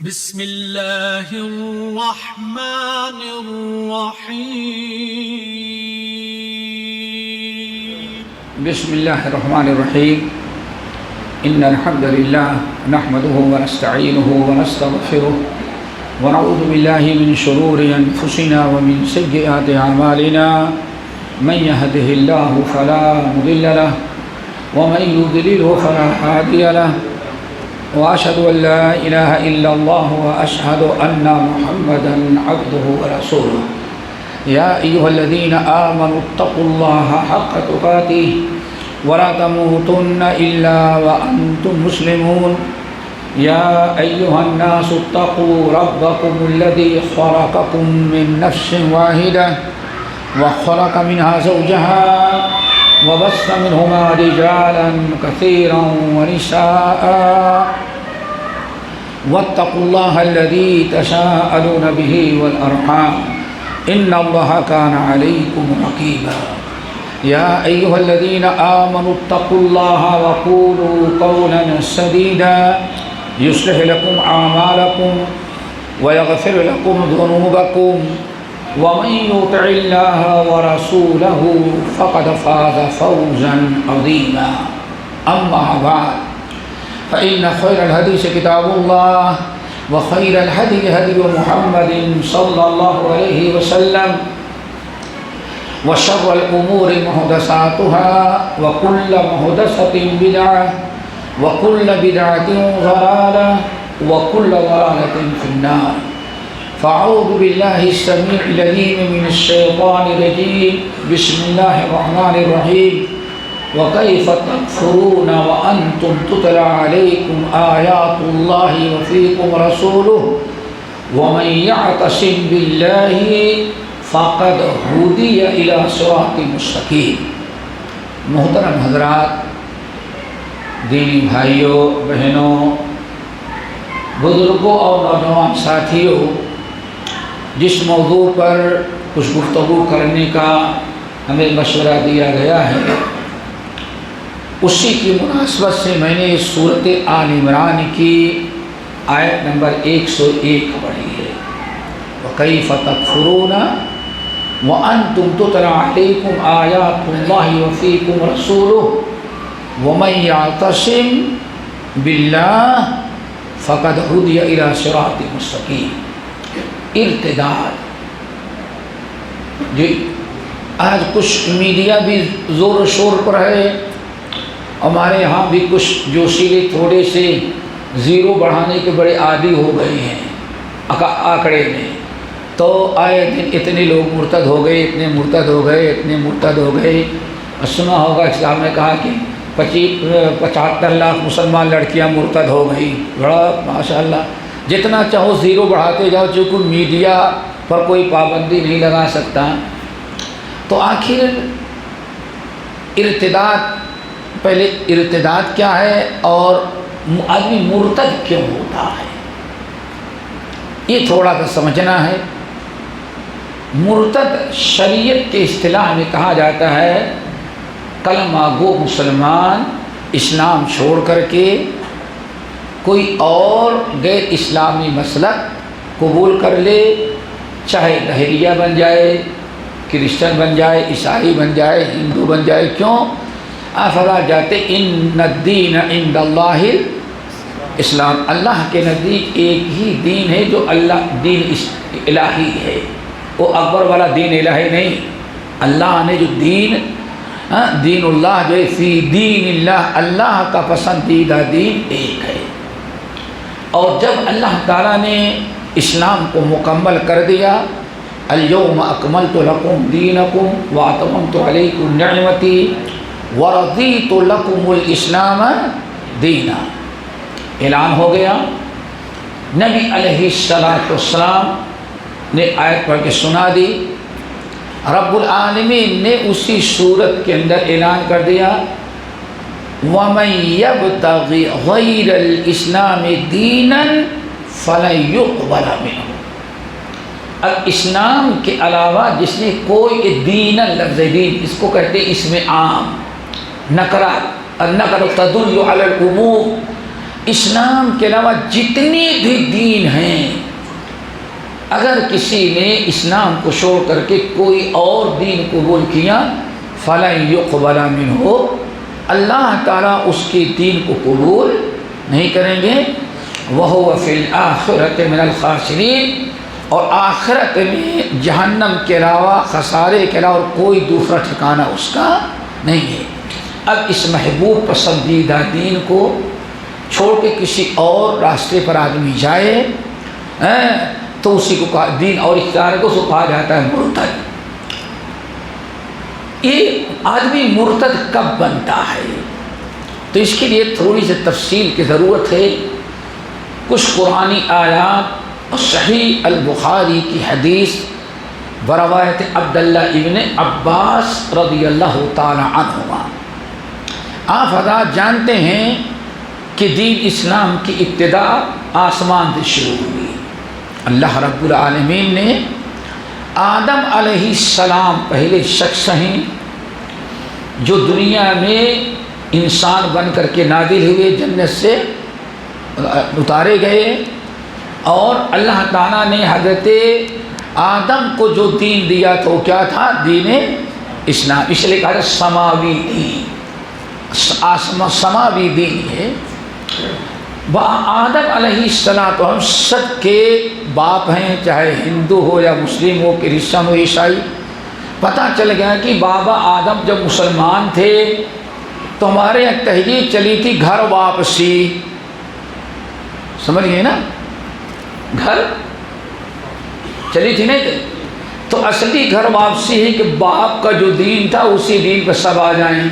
بسم اللہ الرحمن الرحیم بسم اللہ الرحمن الرحیم ان الحمد للہ نحمده ونستعینه ونستغفره ونعوذ باللہ من شرور انفسنا ومن سیئات اعمالنا من يهده الله فلا مضل له ومن يضلل فلا هادي له واشهد ان لا اله الا الله واشهد ان محمدا عبده ورسوله يا ايها الذين امنوا اتقوا الله حق تقاته ولا تموتن الا وانتم مسلمون يا ايها الناس اتقوا ربكم الذي خلقكم من نفس واحده وخلق منها زوجها وبث منهما رجالا كثيرا ونساء واتقوا الله الذي تساءلون به والأرحام إن الله كان عليكم رقيبا يا أيها الذين آمنوا اتقوا الله وقولوا قولا سديدا يصلح لكم أعمالكم ويغفر لكم ذنوبكم ومن يطع الله ورسوله فقد فاز فوزا عظيما أما بعد فإن خير الحديث كتاب الله وخير الهدي هدي محمد صلى الله عليه وسلم وشر الأمور محدثاتها وكل محدثة بدعة وكل بدعة ضلالة وكل ضلالة في النار فأعوذ بالله السميع العليم من الشيطان الرجيم بسم الله الرحمن الرحيم وكيف تكفرون وأنتم تتلى عليكم آيات الله وفيكم رسوله ومن يعتصم بالله فقد هدي إلى صراط مستقيم. محترم حضرات، دینی بھائیوں، بہنوں، بزرگوں اور نوجوان ساتھیوں، جس موضوع پر کچھ گفتگو کرنے کا ہمیں مشورہ دیا گیا ہے، اسی کی مناسبت سے میں نے سورۃ آل عمران کی آیت نمبر 101 پڑھی ہے. وَكَيْفَ تَكْفُرُونَ وَأَنْتُمْ تُتْلَىٰ عَلَيْكُمْ آيَاتُ اللَّهِ وَفِيكُمْ رَسُولُهُ وَمَن يَعْتَصِمْ بِاللَّهِ فَقَدْ هُدِيَ إِلَىٰ صِرَاطٍ مُّسْتَقِيمٍ. ارتداد. جی آج کچھ میڈیا بھی زور و شور پر ہے، ہمارے یہاں بھی کچھ جوشیلے تھوڑے سے زیرو بڑھانے کے بڑے عادی ہو گئے ہیں آنکڑے میں. تو آئے دن اتنے لوگ مرتد ہو گئے، اتنے مرتد ہو گئے، اتنے مرتد ہو گئے. سنا ہوگا اسلام نے کہا کہ 75 لاکھ مسلمان لڑکیاں مرتد ہو گئی. بڑا ماشاء اللہ، جتنا چاہو زیرو بڑھاتے جاؤ، چونکہ میڈیا پر کوئی پابندی نہیں لگا سکتا. تو آخر ارتداد، پہلے ارتداد کیا ہے اور آدمی مرتد کیوں ہوتا ہے، یہ تھوڑا سا سمجھنا ہے. مرتد شریعت کے اصطلاح میں کہا جاتا ہے کلمہ گو مسلمان اسلام چھوڑ کر کے کوئی اور غیر اسلامی مسلک قبول کر لے، چاہے دہریہ بن جائے، کرسچن بن جائے، عیسائی بن جائے، ہندو بن جائے. کیوں؟ فرمایا جاتے ان الدین عند اللہ اسلام، اللہ کے نزدیک ایک ہی دین ہے جو اللہ دین الہی ہے. وہ اکبر والا دین الہی نہیں. اللہ نے جو دین اللہ جو ہے فی دین اللہ، اللہ کا پسندیدہ دین ایک ہے. اور جب اللہ تعالیٰ نے اسلام کو مکمل کر دیا، الیوم اکملت لکم دینکم واتممت علیکم نعمتی ورضیت لکم الاسلام دینا، اعلان ہو گیا. نبی علیہ السلام نے آیت پڑھ کے سنا دی. رب العالمین نے اسی صورت کے اندر اعلان کر دیا وَمَن يَبْتَغِ غَيْرَ الْإِسْلَامِ دِينًا فَلَن يُقْبَلَ مِنْهُ. اب اسلام کے علاوہ جس نے کوئی دین، لفظ دین اس کو کہتے اس میں عام نکرہ، النکرہ تدل علی العموم، اسلام کے علاوہ جتنے بھی دین ہیں، اگر کسی نے اسلام کو چھوڑ کر کے کوئی اور دین قبول کیا فَلَن يُقْبَلَ مِنْهُ، اللہ تعالیٰ اس کے دین کو قبول نہیں کریں گے. وَهُوَ فِي الْآخِرَةِ مِنَ الْخَاسِرِينَ، اور آخرت میں جہنم کے علاوہ، خسارے کے علاوہ اور کوئی دوسرا ٹھکانہ اس کا نہیں ہے. اب اس محبوب پسندیدہ دین کو چھوڑ کے کسی اور راستے پر آدمی جائے تو اسی کو دین اور اختیار کو اس کو کہا جاتا ہے مرتد. یہ آدمی مرتد کب بنتا ہے؟ تو اس کے لیے تھوڑی سی تفصیل کی ضرورت ہے. کچھ قرآنی آیات اور صحیح البخاری کی حدیث بروایت عبداللہ ابن عباس رضی اللہ تعالی عنہما. آپ حضرات جانتے ہیں کہ دین اسلام کی ابتدا آسمان سے شروع ہوئی. اللہ رب العالمین نے آدم علیہ السلام پہلے شخص ہیں جو دنیا میں انسان بن کر کے نازل ہوئے، جنت سے اتارے گئے، اور اللہ تعالیٰ نے حضرت آدم کو جو دین دیا تھا وہ کیا تھا؟ دین اسلام. اس لیے کہا سماوی دین، سماوی دین ہے. آدم علیہ السلام ہم سب کے باپ ہیں، چاہے ہندو ہو یا مسلم ہو، کرسچن ہو، عیسائی. پتہ چل گیا کہ بابا آدم جب مسلمان تھے تو ہمارے ایک تحریک چلی تھی گھر واپسی. سمجھ گئے نا؟ گھر چلی تھی نہیں، تو اصلی گھر واپسی ہے کہ باپ کا جو دین تھا اسی دین پہ سب آ جائیں.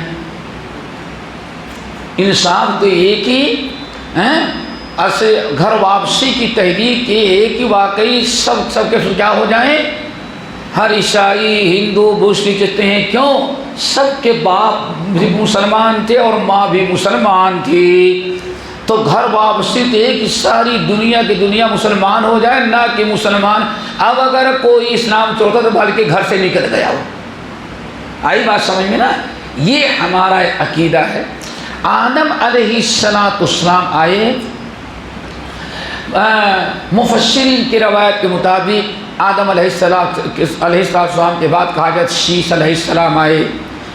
انصاف تو ایک ہی گھر واپسی کی تحریک یہ ہے کہ واقعی سب کے کیا ہو جائیں، ہر عیسائی، ہندو، بوسنی جتنے ہیں، کیوں سب کے باپ بھی مسلمان تھے اور ماں بھی مسلمان تھی. تو گھر واپسی تو ایک ساری دنیا کی دنیا مسلمان ہو جائے، نہ کہ مسلمان اب اگر کوئی اسلام چھوڑتا تو بلکہ گھر سے نکل گیا ہو. آئی بات سمجھ میں نا؟ یہ ہمارا عقیدہ ہے. آدم علیہ السلام آئے، مفسرین کی روایت کے مطابق آدم علیہ السلام کے بعد کہا گیا شیس علیہ السلام آئے،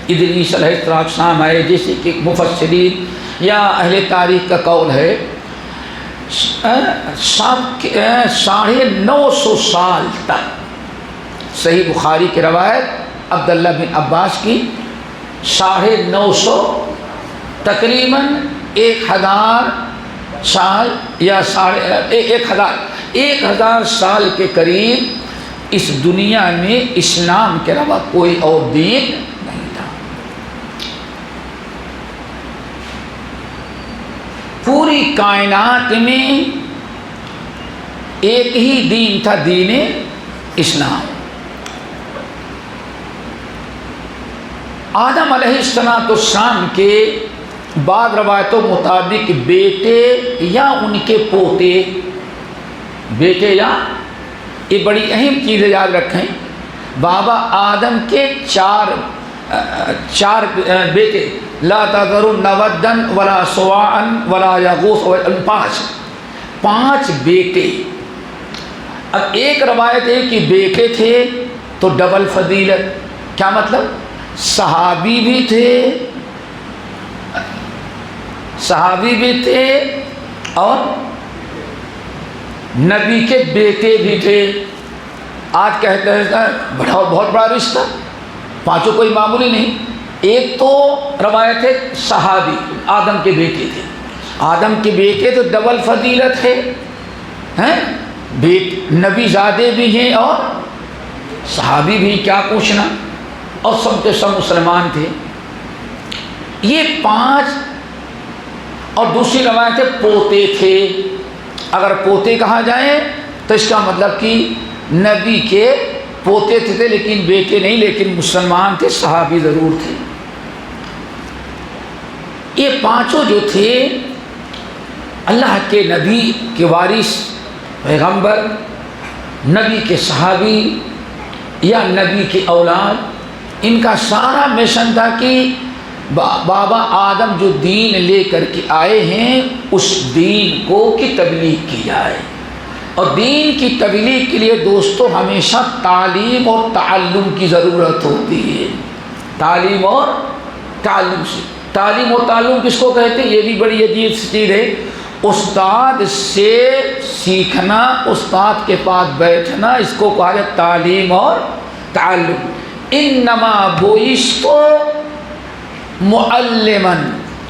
ادریس علیہ السلام آئے، جیسے کہ مفسرین یا اہل تاریخ کا قول ہے. 950 سال تک صحیح بخاری کی روایت عبداللہ بن عباس کی 950 تقریباً 1000 سال یا 1000 سال کے قریب اس دنیا میں اسلام کے علاوہ کوئی اور دین نہیں تھا. پوری کائنات میں ایک ہی دین تھا، دین اسلام. آدم علیہ السلام کے بعض روایتوں مطابق بیٹے یا ان کے پوتے، بیٹے یا، یہ بڑی اہم چیز یاد رکھیں. بابا آدم کے چار بیٹے، لا تذرن ودن ولا سواعا ولا یغوث، 5 بیٹے. اب ایک روایت ہے کہ بیٹے تھے تو ڈبل فضیلت. کیا مطلب؟ صحابی بھی تھے اور نبی کے بیٹے بھی تھے. آج کہتے ہیں بہت بڑا رشتہ، 5 کوئی معمولی نہیں. ایک تو روایت ہے صحابی آدم کے بیٹے تھے، آدم کے بیٹے تو ڈبل فضیلت ہے، نبی زادے بھی ہیں اور صحابی بھی، کیا پوچھنا، اور سب کے سب مسلمان تھے. یہ 5. اور دوسری روایت ہے پوتے تھے. اگر پوتے کہا جائے تو اس کا مطلب کہ نبی کے پوتے تھے لیکن بیٹے نہیں، لیکن مسلمان تھے، صحابی ضرور تھے. یہ 5 جو تھے اللہ کے نبی کے وارث، پیغمبر، نبی کے صحابی یا نبی کی اولاد. ان کا سارا مشن تھا کہ بابا آدم جو دین لے کر کے آئے ہیں اس دین کو کی تبلیغ کی جائے. اور دین کی تبلیغ کے لیے دوستو ہمیشہ تعلیم اور تعلم کی ضرورت ہوتی ہے. تعلیم اور تعلم سے، تعلیم اور تعلم کس کو کہتے ہیں؟ یہ بھی بڑی عجیب چیز ہے. استاد سے سیکھنا، استاد کے پاس بیٹھنا، اس کو کہا جائے تعلیم اور تعلم. انما بعثت معلما،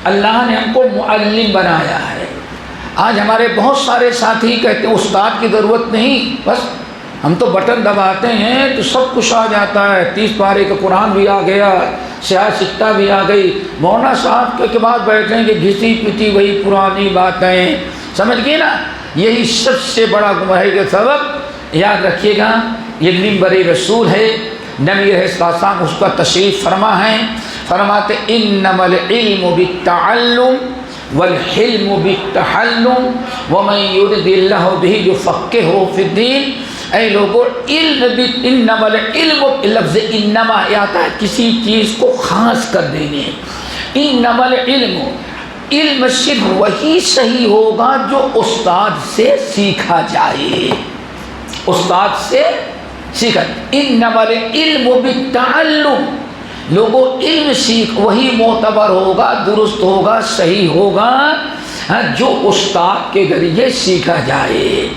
اللہ نے ہم کو معلم بنایا ہے. آج ہمارے بہت سارے ساتھی کہتے ہیں استاد کی ضرورت نہیں، بس ہم تو بٹن دباتے ہیں تو سب کچھ آ جاتا ہے. 30 پارے کا قرآن بھی آ گیا، سیاہ سکتہ بھی آ گئی. مولانا صاحب کے بعد بیٹھیں گے گھسی پٹی وہی پرانی باتیں. سمجھ گئے نا؟ یہی سب سے بڑا گمراہی کا سبب. یاد رکھیے گا یہ منبر رسول ہے، نبی علیہ السلام اس کا تشریف فرما ہے. فرماتے انما العلم بالتعلم والحلم بالتحلم ومن يرد الله به يفقهه في الدين. اے لوگوں، علم انما العلم، لفظ انما آتا ہے کسی چیز کو خاص کر دینے. انما العلم، علم صرف وہی صحیح ہوگا جو استاد سے سیکھا جائے. استاد سے سیکھا. انما العلم بالتعلم، لوگوں علم سیکھ وہی معتبر ہوگا، درست ہوگا، صحیح ہوگا جو استاد کے ذریعے سیکھا جائے.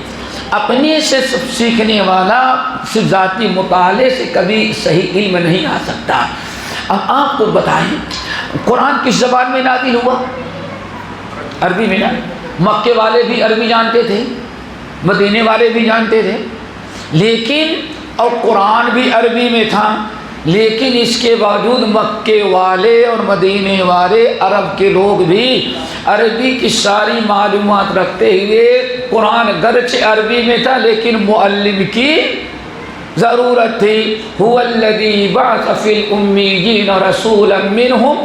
اپنے سے سیکھنے والا صرف ذاتی مطالعے سے کبھی صحیح علم نہیں آ سکتا. اب آپ کو بتائیں قرآن کس زبان میں نازل ہوا؟ عربی میں. مکے والے بھی عربی جانتے تھے، مدینے والے بھی جانتے تھے، لیکن اور قرآن بھی عربی میں تھا. لیکن اس کے باوجود مکے والے اور مدینے والے عرب کے لوگ بھی عربی کی ساری معلومات رکھتے ہوئے قرآن گرچہ عربی میں تھا لیکن معلم کی ضرورت تھی. هو الذی بعث فی الامیین رسولا منہم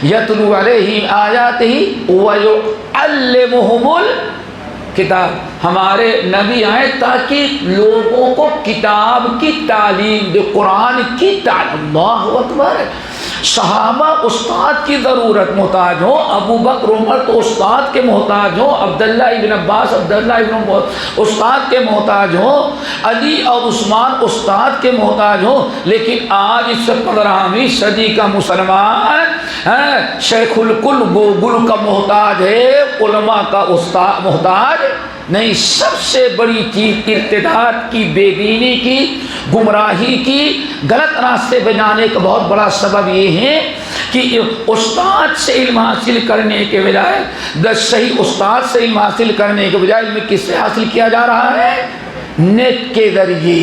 یتلو علیہم آیاتہ ویعلمہم الکتاب. ہمارے نبی آئے تاکہ لوگوں کو کتاب کی تعلیم دے، قرآن کی تعلیم. اللہ اکبر. صحابہ استاد کی ضرورت محتاج ہو، ابو بکر عمر تو استاد کے محتاج ہو، عبداللہ ابن عباس عبداللہ ابن استاد کے محتاج ہو، علی اور عثمان استاد کے محتاج ہو. لیکن آج اس 15ویں صدی کا مسلمان شیخ الکل گوگل کا محتاج ہے، علماء کا استاد محتاج نہیں. سب سے بڑی چیز ارتداد کی، بے دینی کی، گمراہی کی، غلط راستے پہ جانے کا بہت بڑا سبب یہ ہے کہ استاد سے علم حاصل کرنے کے بجائے، صحیح استاد سے علم حاصل کرنے کے بجائے علم کس سے حاصل کیا جا رہا ہے؟ نیٹ کے ذریعے،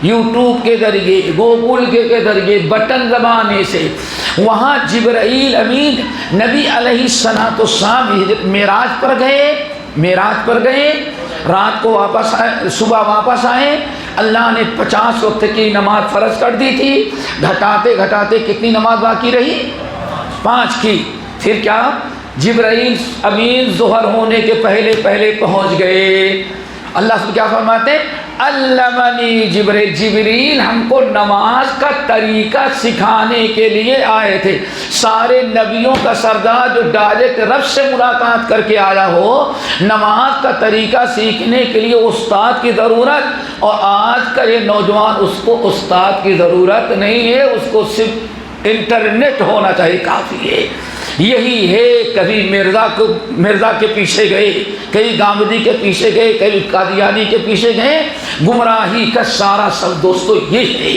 یوٹیوب کے ذریعے، گوگل کے ذریعے، بٹن دبانے سے. وہاں جبرائیل امین نبی علیہ السلام معراج پر گئے، رات کو واپس آئے، صبح واپس آئے. اللہ نے 50 وقت کی نماز فرض کر دی تھی. گھٹاتے گھٹاتے کتنی نماز باقی رہی؟ 5 کی. پھر کیا؟ جبرائیل امین ظہر ہونے کے پہلے پہنچ گئے. اللہ سے کیا فرماتے ہیں؟ علمنی جبریل ہم کو نماز کا طریقہ سکھانے کے لیے آئے تھے. سارے نبیوں کا سردار جو ڈائریکٹ رب سے ملاقات کر کے آیا ہو، نماز کا طریقہ سیکھنے کے لیے استاد کی ضرورت. اور آج کا یہ نوجوان اس کو استاد کی ضرورت نہیں ہے، اس کو صرف انٹرنیٹ ہونا چاہیے، کافی ہے. یہی ہے. کبھی مرزا کے پیچھے گئے، کئی گامدی کے پیچھے گئے، کئی قادیانی کے پیچھے گئے. گمراہی کا سارا سب دوستو یہ ہے.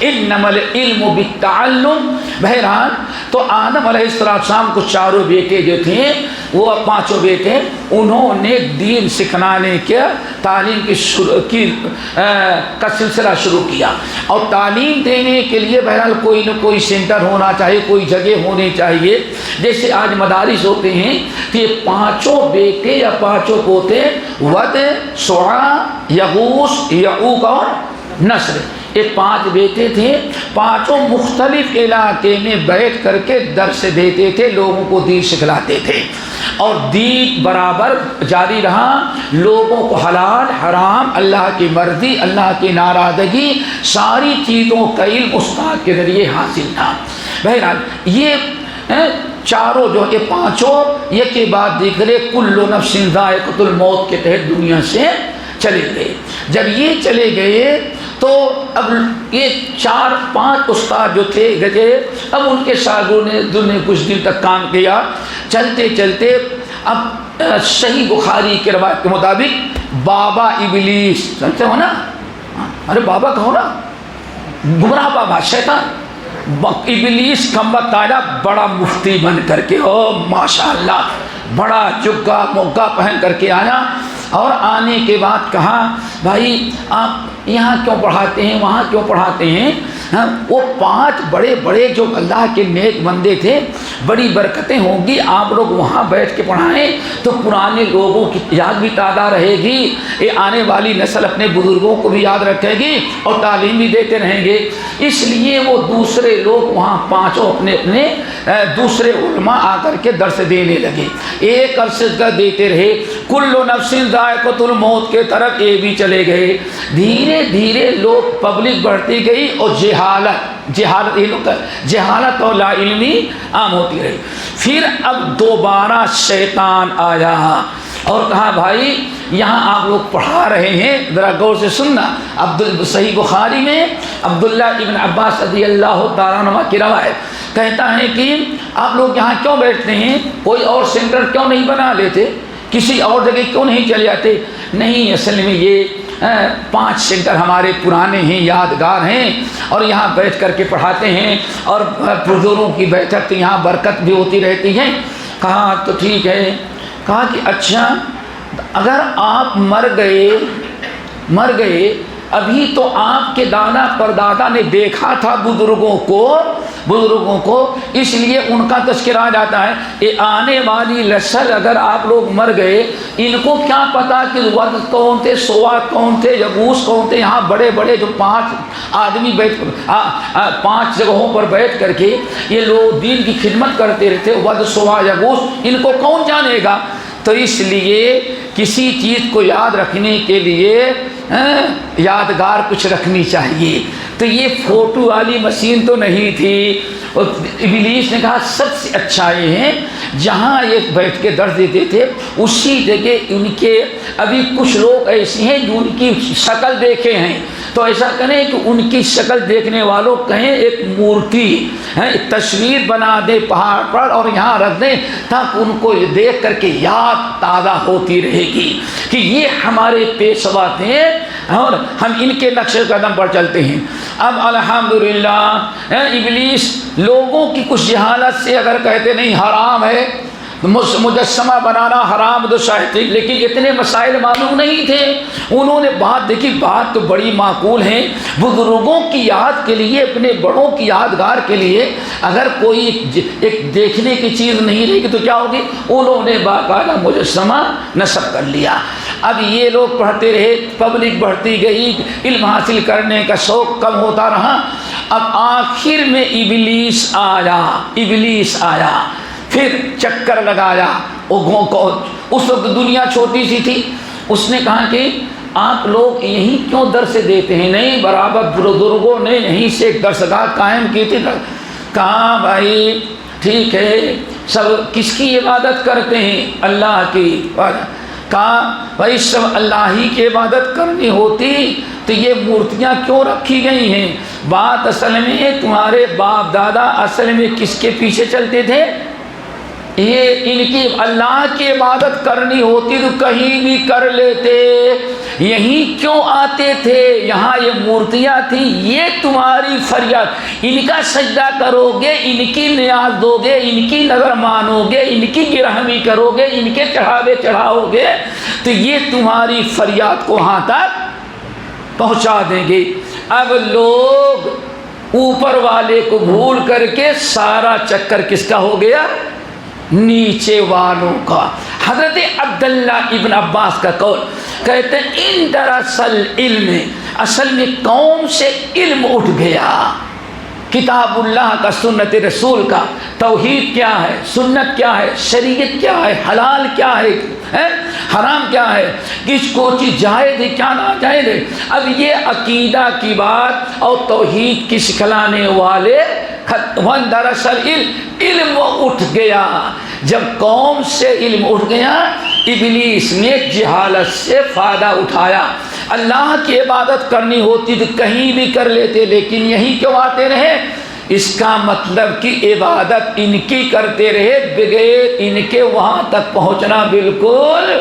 انما العلم بالتعلم. بہرحال تو آدم علیہ السلام کو چاروں بیٹے جو تھے، وہ 5 بیٹے، انہوں نے دین سکھلانے کے تعلیم کا سلسلہ شروع کیا. اور تعلیم دینے کے لیے بہرحال کوئی نہ کوئی سینٹر ہونا چاہیے، کوئی جگہ ہونی چاہیے. جیسے آج مدارس ہوتے ہیں کہ یہ 5 بیٹے یا 5 پوتے، ود، سعا، یغوث، یعوق اور نصر، یہ 5 بیٹے تھے. 5 مختلف علاقے میں بیٹھ کر کے درس دیتے تھے، لوگوں کو دین سکھلاتے تھے. اور دین برابر جاری رہا. لوگوں کو حلال حرام، اللہ کی مرضی، اللہ کی ناراضگی، ساری چیزوں کا علم استاد کے ذریعے حاصل تھا. بہرحال یہ چاروں جو یہ پانچوں یہ کے بعد دیکھے کل نفس ذائقۃ الموت کے تحت دنیا سے چلے گئے۔ جب یہ چلے گئے تو اب یہ 4-5 استاد جو تھے گئے، اب ان کے شاگردوں نے کچھ دن تک کام کیا، چلتے چلتے اب صحیح بخاری کے روایت کے مطابق بابا ابلیس، سمجھتے ہو نا، ارے بابا کہو نا، گمراہ بابا شیطان، ابلیس کمبخت آیا بڑا مفتی بن کر کے، او ماشاء اللہ بڑا جگہ موقع پہن کر کے آیا، اور آنے کے بعد کہا بھائی آپ یہاں کیوں پڑھاتے ہیں، وہاں کیوں پڑھاتے ہیں؟ وہ 5 بڑے بڑے جو اللہ کے نیک بندے تھے، بڑی برکتیں ہوں گی، آپ لوگ وہاں بیٹھ کے پڑھائیں تو پرانے لوگوں کی یاد بھی تازہ رہے گی، یہ آنے والی نسل اپنے بزرگوں کو بھی یاد رکھے گی اور تعلیم بھی دیتے رہیں گے۔ اس لیے وہ دوسرے لوگ وہاں 5 اپنے دوسرے علماء آ کر کے درس دینے لگے، ایک عرصے کا دیتے رہے، کل نفس ذائقۃ الموت کے طرف یہ بھی چلے گئے۔ دھیرے دھیرے لوگ پبلک بڑھتی گئی اور جہالت اور لا علمی عام ہوتی رہی۔ پھر اب دوبارہ شیطان آیا اور کہا بھائی یہاں آپ لوگ پڑھا رہے ہیں، ذرا غور سے سننا۔ صحیح بخاری میں عبداللہ ابن عباس رضی اللہ تعالیٰ عنہ کی روایت کہتا ہے کہ آپ لوگ یہاں کیوں بیٹھتے ہیں، کوئی اور سینٹر کیوں نہیں بنا لیتے، کسی اور جگہ کیوں نہیں چلے جاتے؟ نہیں، اصل میں یہ 5 سینٹر ہمارے پرانے ہیں، یادگار ہیں، اور یہاں بیٹھ کر کے پڑھاتے ہیں، اور بزرگوں کی بیٹھک یہاں برکت بھی ہوتی رہتی ہے۔ کہا تو ٹھیک ہے۔ کہا کہ اچھا اگر آپ مر گئے ابھی تو آپ کے دادا پردادا نے دیکھا تھا بزرگوں کو، اس لیے ان کا تذکرہ آ جاتا ہے۔ یہ آنے والی نسل اگر آپ لوگ مر گئے، ان کو کیا پتا کہ ود کون تھے، سوات کون تھے، یغوث کون تھے، یہاں بڑے بڑے جو 5 آدمی 5 جگہوں پر بیٹھ کر کے یہ لوگ دین کی خدمت کرتے رہتے، ود سوا یغوث، ان کو کون جانے گا؟ تو اس لیے کسی چیز کو یاد رکھنے کے لیے یادگار کچھ رکھنی چاہیے۔ تو یہ فوٹو والی مشین تو نہیں تھی۔ اور ابلیس نے کہا سب سے اچھا یہ ہے جہاں یہ بیٹھ کے درس دیتے تھے اسی جگہ ان کے ابھی کچھ لوگ ایسے ہیں جو ان کی شکل دیکھے ہیں، تو ایسا کریں کہ ان کی شکل دیکھنے والوں کہیں ایک مورتی تصویر بنا دے پہاڑ پر اور یہاں رکھ دیں، تاکہ ان کو دیکھ کر کے یاد تازہ ہوتی رہے گی کہ یہ ہمارے پیشوا تھے اور ہم ان کے نقش قدم پر چلتے ہیں۔ اب الحمدللہ ابلیس لوگوں کی کچھ جہالت سے اگر کہتے نہیں حرام ہے مجسمہ بنانا حرام تو شاید، لیکن اتنے مسائل معلوم نہیں تھے، انہوں نے بات دیکھی، بات تو بڑی معقول ہے، بزرگوں کی یاد کے لیے، اپنے بڑوں کی یادگار کے لیے اگر کوئی ایک دیکھنے کی چیز نہیں رہے گی تو کیا ہوگی؟ انہوں نے باقاعدہ مجسمہ نصب کر لیا۔ اب یہ لوگ پڑھتے رہے، پبلک بڑھتی گئی، علم حاصل کرنے کا شوق کم ہوتا رہا۔ اب آخر میں ابلیس آیا، پھر چکر لگایا، اس وقت دنیا چھوٹی سی تھی، اس نے کہا کہ آپ لوگ یہیں کیوں درس دیتے ہیں؟ نہیں، برابر بزرگوں نے یہیں سے ایک درسگاہ قائم کی تھی۔ کہا بھائی ٹھیک ہے، سب کس کی عبادت کرتے ہیں؟ اللہ کی۔ کہا بھائی سب اللہ ہی کی عبادت کرنی ہوتی تو یہ مورتیاں کیوں رکھی گئی ہیں؟ بات اصل میں تمہارے باپ دادا اصل میں کس کے پیچھے چلتے تھے؟ یہ ان کی اللہ کی عبادت کرنی ہوتی تو کہیں بھی کر لیتے، یہیں کیوں آتے تھے؟ یہاں یہ مورتیاں تھیں، یہ تمہاری فریاد، ان کا سجدہ کرو گے، ان کی نیاز دو گے، ان کی نظر مانو گے، ان کی گرہمی کرو گے، ان کے چڑھاوے چڑھاؤ گے تو یہ تمہاری فریاد کو وہاں تک پہنچا دیں گے۔ اب لوگ اوپر والے کو بھول کر کے سارا چکر کس کا ہو گیا؟ نیچے والوں کا۔ حضرت عبداللہ ابن عباس کا قول کہتے ہیں ان دراصل علم، اصل میں قوم سے علم اٹھ گیا، کتاب اللہ کا، سنت رسول کا، توحید کیا ہے، سنت کیا ہے، شریعت کیا ہے، حلال کیا ہے، حرام کیا ہے، کس کو چیز جائز ہے کیا ناجائز ہے۔ اب یہ عقیدہ کی بات اور توحید کی سکھلانے والے دراصل علم اٹھ گیا. جب قوم سے علم اٹھ گیا ابلیس نے جہالت سے فائدہ اٹھایا. اللہ کی عبادت کرنی ہوتی تو کہیں بھی کر لیتے, لیکن یہیں کیوں آتے رہے؟ اس کا مطلب کہ عبادت ان کی کرتے رہے, بغیر ان کے وہاں تک پہنچنا بالکل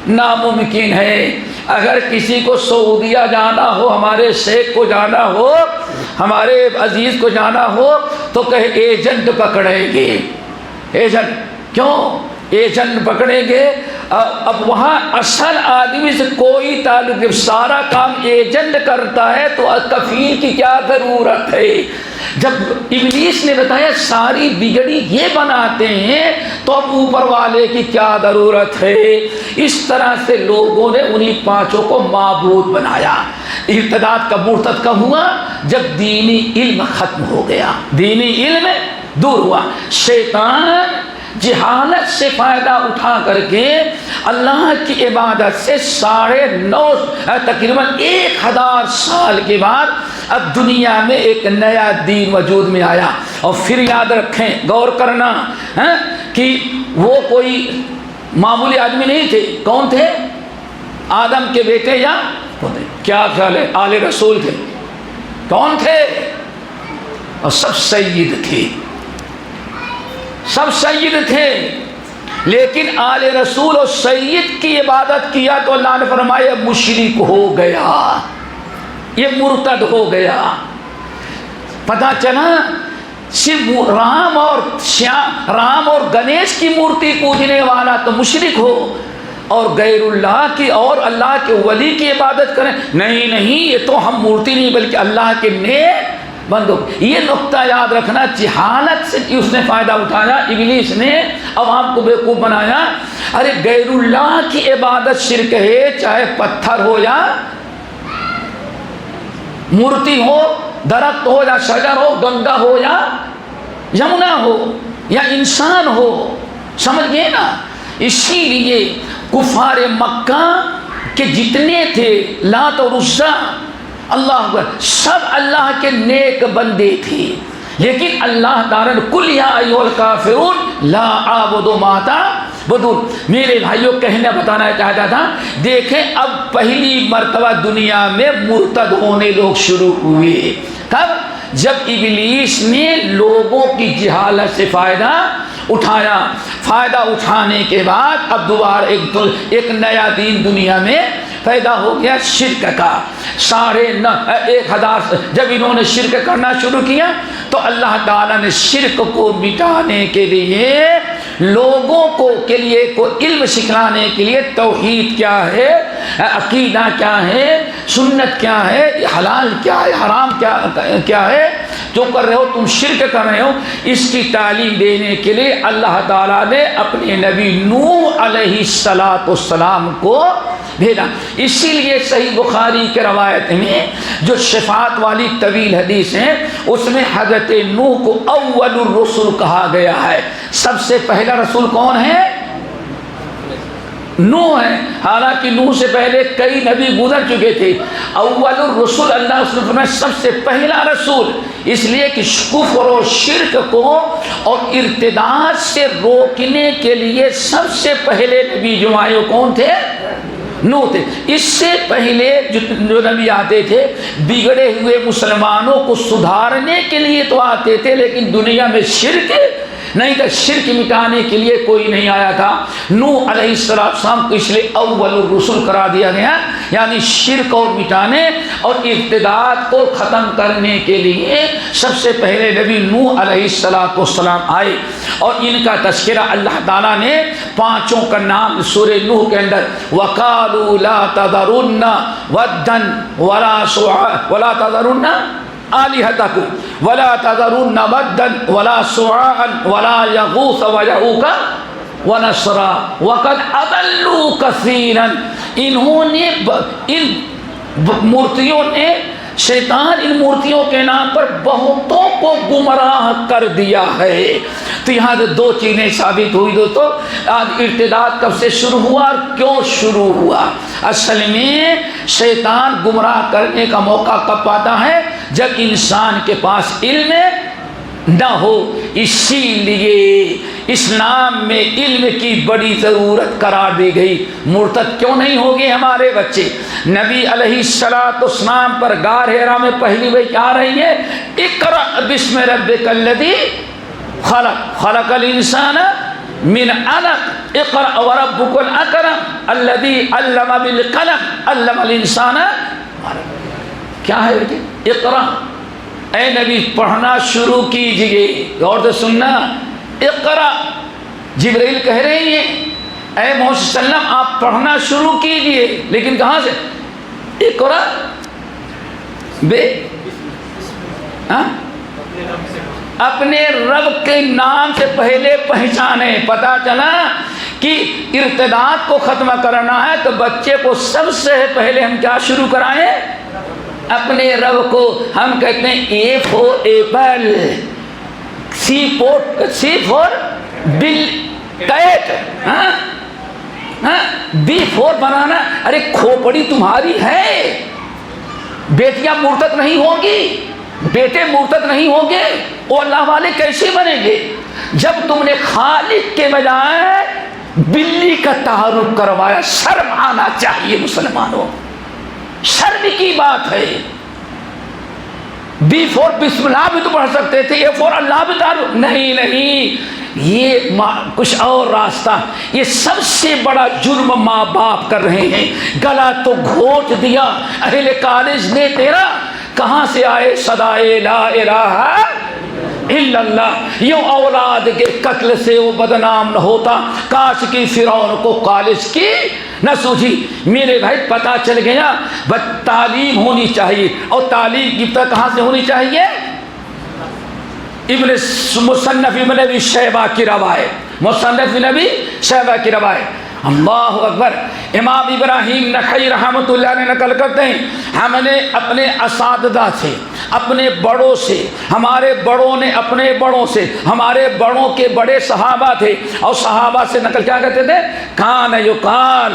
ناممکن ہے. اگر کسی کو سعودیہ جانا ہو, ہمارے شیخ کو جانا ہو, ہمارے عزیز کو جانا ہو, تو کہے ایجنٹ پکڑیں گے. ایجنٹ کیوں؟ ایجنٹ پکڑیں گے. اب وہاں اصل آدمی سے کوئی تعلق نہیں, سارا کام ایجنٹ کرتا ہے, تو کفیل کی کیا ضرورت ہے؟ جب ابلیس نے بتایا ساری بگڑی یہ بناتے ہیں, تو اب اوپر والے کی کیا ضرورت ہے؟ اس طرح سے لوگوں نے انہی پانچوں کو معبود بنایا. ارتداد کا مرتد کب ہوا؟ جب دینی علم ختم ہو گیا, دینی علم دور ہوا. شیطان جہالت سے فائدہ اٹھا کر کے اللہ کی عبادت سے 9.5 تقریباً 1000 سال کے بعد اب دنیا میں ایک نیا دین وجود میں آیا. اور پھر یاد رکھیں, غور کرنا کہ وہ کوئی معمولی آدمی نہیں تھے. کون تھے؟ آدم کے بیٹے یا کیا خیال ہے؟ آل رسول تھے. کون تھے؟ اور سب سید تھے, سب سید تھے. لیکن آل رسول اور سید کی عبادت کیا تو اللہ نے فرمایا مشرک ہو گیا, یہ مرتد ہو گیا. پتہ چلا صرف رام اور گنیش کی مورتی پوجنے والا تو مشرک ہو, اور غیر اللہ کی اور اللہ کے ولی کی عبادت کریں, نہیں یہ تو ہم مورتی نہیں بلکہ اللہ کے نیک بندو. یہ نقطہ یاد رکھنا. جہالت سے اس نے فائدہ اٹھایا, ابلیس نے عوام کو بیوقوف بنایا. ارے غیر اللہ کی عبادت شرک ہے, چاہے پتھر ہو یا مورتی ہو, درخت ہو یا شجر ہو, گنگا ہو یا یمنا ہو یا انسان ہو. سمجھ گئے نا؟ اسی لیے کفار مکہ کے جتنے تھے, لات اور عزا, اللہ اکبر, سب اللہ کے نیک بندے تھے. لیکن اللہ تعالیٰ نے کل یا ایھا الکافرون لا اعبد ما تعبدون. میرے بھائیوں کہنا بتانا چاہتا تھا, دیکھیں اب پہلی مرتبہ دنیا میں مرتد ہونے لوگ شروع ہوئے. کب؟ جب ابلیس نے لوگوں کی جہالت سے فائدہ اٹھایا. فائدہ اٹھانے کے بعد اب دوبارہ ایک نیا دین دنیا میں پیدا ہو گیا, شرک کا. 1000 جب انہوں نے شرک کرنا شروع کیا تو اللہ تعالیٰ نے شرک کو مٹانے کے لیے لوگوں کے لیے کو علم سکھلانے کے لیے توحید کیا ہے, عقیدہ کیا ہے, سنت کیا ہے, حلال کیا ہے, حرام کیا ہے, جو کر رہے ہو تم شرک کر رہے ہو, اس کی تعلیم دینے کے لیے اللہ تعالیٰ نے اپنے نبی نوح علیہ السلام کو بھیجا. اسی لیے صحیح بخاری کے روایت میں جو شفاعت والی طویل حدیث ہے, اس میں حضرت نوح کو اول الرسل کہا گیا ہے. سب سے پہلا رسول کون ہے؟ نوح ہے. حالانکہ نوح سے پہلے کئی نبی گزر چکے تھے. اول الرسل اللہ اس نے فرمایا سب سے پہلا رسول, اس لیے کہ کفر و شرک کو اور ارتداد سے روکنے کے لیے سب سے پہلے نبی جو آئے کون تھے؟ نوح تھے. اس سے پہلے جو نبی آتے تھے بگڑے ہوئے مسلمانوں کو سدھارنے کے لیے تو آتے تھے, لیکن دنیا میں شرک نہیں تھا. شرک مٹانے کے لیے کوئی نہیں آیا تھا. نوح علیہ السلام کو اس لیے اول الرسل کرا دیا گیا, یعنی شرک اور مٹانے اور ارتداد کو ختم کرنے کے لیے سب سے پہلے نبی نوح علیہ السلام آئے. اور ان کا تذکرہ اللہ تعالیٰ نے پانچوں کا نام سورہ نوح کے اندر, وَقَالُوا لَا تَذَرُنَّ وَدًّا وَلَا سُوَاعًا وَلَا تَذَرُنَّ آلِهَتَكُمْ وَلَا تَذَرُنَّ وَدًّا وَلَا سُوَاعًا وَلَا يَغُوثَ وَيَعُوقَ وَنَسْرًا وَقَدْ أَضَلُّوا كَثِيرًا. انہوں نے ان مورتیوں نے, شیطان ان مورتیوں کے نام پر بہتوں کو گمراہ کر دیا ہے. تو یہاں سے دو چیزیں ثابت ہوئی دوستو. آج ارتداد کب سے شروع ہوا اور کیوں شروع ہوا؟ اصل میں شیطان گمراہ کرنے کا موقع کب پاتا ہے؟ جب انسان کے پاس علم نہ ہو، اسی لیے اسلام میں علم کی بڑی ضرورت قرار دی گئی۔ مرتد کیوں نہیں ہوگے ہمارے بچے؟ نبی علیہ السلام پر غار حرا میں پہلی وحی کیا رہی ہے؟ اقرأ بسم ربک الذی خلق، خلق الانسان من علق، اقرأ وربک الاکرم الذی علم بالقلم علم الانسان۔ کیا ہے بیٹے؟ اقرأ، اے نبی پڑھنا شروع کیجئے، غور سے سننا، اقرأ، جبرائیل کہہ رہے ہیں اے محمد صلی اللہ علیہ وسلم آپ پڑھنا شروع کیجئے، لیکن کہاں سے؟ اقرأ بے اپنے رب کے نام سے پہلے پہچانے۔ پتا چلا کہ ارتداد کو ختم کرنا ہے تو بچے کو سب سے پہلے ہم کیا شروع کرائیں؟ اپنے رب کو۔ ہم کہتے ہیں A for apple, C for ball cat, B for banana. ارے کھوپڑی تمہاری ہے، بیٹیاں مرتد نہیں ہوگی، بیٹے مرتد نہیں ہوں گے، وہ اللہ والے کیسے بنیں گے جب تم نے خالق کے بجائے بلی کا تعارف کروایا؟ شرم آنا چاہیے مسلمانوں، شرم کی بات ہے۔ بی فور بسم اللہ بھی تو پڑھ سکتے تھے، اے فور اللہ بھی تعارف نہیں، یہ کچھ اور راستہ۔ یہ سب سے بڑا جرم ماں باپ کر رہے ہیں۔ گلا تو گھونٹ دیا اہل کالج نے تیرا، کہاں سے آئے صدائے لا الہ الا اللہ؟ یوں اولاد کے قتل سے وہ بدنام نہ ہوتا، کاش کی فرعون کو کالج کی نہ سوجھی۔ میرے بھائی پتہ چل گیا، بس تعلیم ہونی چاہیے، اور تعلیم کی ابتدا کہاں سے ہونی چاہیے؟ مصنف ابن ابی شیبہ کی روایت، مصنف ابن ابی شیبہ کی روایت۔ اللہ اکبر۔ امام ابراہیم نخعی رحمۃ اللہ نے نقل کرتے ہیں، ہم نے اپنے اساتذہ سے، اپنے بڑوں سے، ہمارے بڑوں نے اپنے بڑوں سے، ہمارے بڑوں کے بڑے صحابہ تھے، اور صحابہ سے نقل کیا کرتے تھے؟ کان یقال،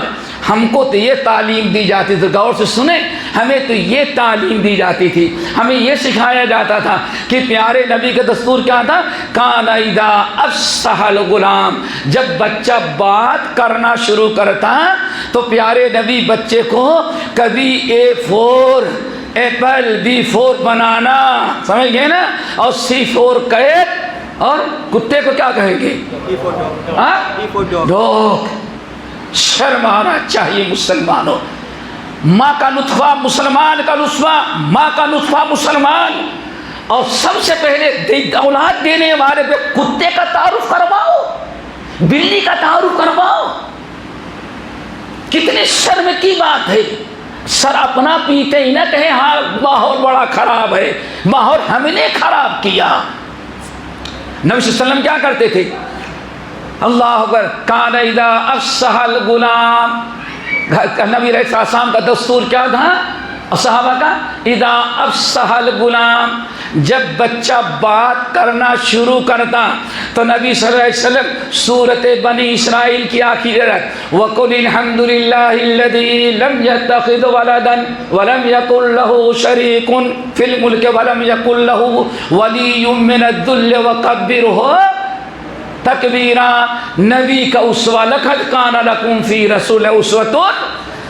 ہم کو تو یہ تعلیم دی جاتی تھی، غور سے سنیں، ہمیں تو یہ تعلیم دی جاتی تھی، ہمیں یہ سکھایا جاتا تھا کہ پیارے نبی کا دستور کیا تھا؟ کان اذا افصح الغلام، جب بچہ بات کرنا شروع کرتا تو پیارے نبی بچے کو کبھی اے فور ایپل، بی فور بنانا، سمجھ گئے نا، اور سی فور کیٹ، اور کتے کو کیا کہیں گے؟ ڈاگ۔ شرم آنا چاہیے مسلمانوں۔ ماں کا نطفہ مسلمان کا نطفہ، ماں کا نطفہ مسلمان، اور سب سے پہلے اولاد دینے والے پہ کتے کا تعارف کرواؤ، بلی کا تعارف کرواؤ۔ کتنے شرم کی بات ہے۔ سر اپنا پیتے ہی نہ کہیں ہاں ماحول بڑا خراب ہے، ماحول ہم نے خراب کیا۔ نبی صلی اللہ علیہ وسلم کیا کرتے تھے؟ اللہ اکبر۔ کان اذا افصح الغلام، نبی علیہ السلام کا دستور کیا تھا؟ صحابہ کا اذا افصح الغلام، جب بچہ بات کرنا شروع کرتا تو نبی صلی اللہ علیہ وسلم سورۃ بنی اسرائیل کی آخری آیت وَقُلِ الْحَمْدُ لِلَّهِ الَّذِي لَمْ يَتَّخِذْ وَلَدًا وَلَمْ يَكُنْ لَهُ شَرِيكٌ فِي الْمُلْكِ وَلَمْ يَكُنْ لَهُ وَلِيٌّ مِّنَ الذُّلِّ وَكَبِّرْهُ تکبیرا۔ نبی کا اسوہ، لقد کان لکم فی رسول اسوۃ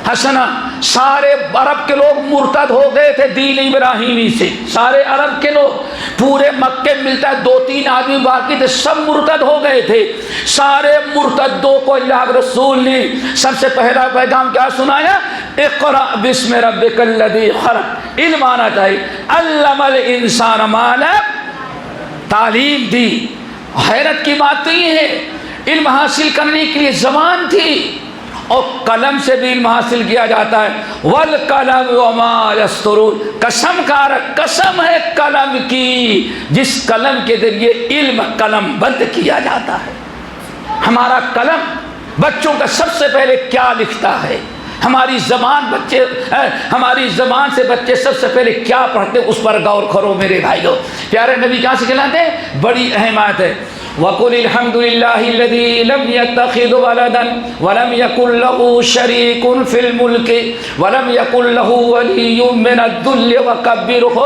حسنہ۔ سارے عرب کے لوگ مرتد ہو گئے تھے دین ابراہیمی سے، سارے عرب کے لوگ، پورے مکے ملتا ہے 2-3 آدمی باقی تھے، سب مرتد ہو گئے تھے۔ سارے مرتدوں کو اللہ کے رسول نے سب سے پہلا پیغام کیا سنایا؟ اقرأ بسم ربک الذی خلق۔ علم آنا چاہیے، علم الانسان ما لم، تعلیم دی۔ حیرت کی بات تو یہ ہے، علم حاصل کرنے کے لیے زبان تھی، اور قلم سے بھی علم حاصل کیا جاتا ہے۔ والقلم وما یسطرون، قسم کار قسم ہے قلم کی جس قلم کے ذریعے علم قلم بند کیا جاتا ہے۔ ہمارا قلم بچوں کا سب سے پہلے کیا لکھتا ہے؟ ہماری زبان سے بچے سب سے پہلے کیا پڑھتے ہیں، اس پر غور کرو میرے بھائیو۔ پیارے نبی کیا سکھلاتے ہیں؟ بڑی اہم بات ہے۔ وَقُلِ الْحَمْدُ لِلَّهِ الَّذِي لَمْ يَتَّخِذْ وَلَدًا وَلَمْ يَكُنْ لَهُ شَرِيكٌ فِي الْمُلْكِ وَلَمْ يَكُنْ لَهُ وَلِيٌّ مِّنَ الذُّلِّ وَكَبِّرْهُ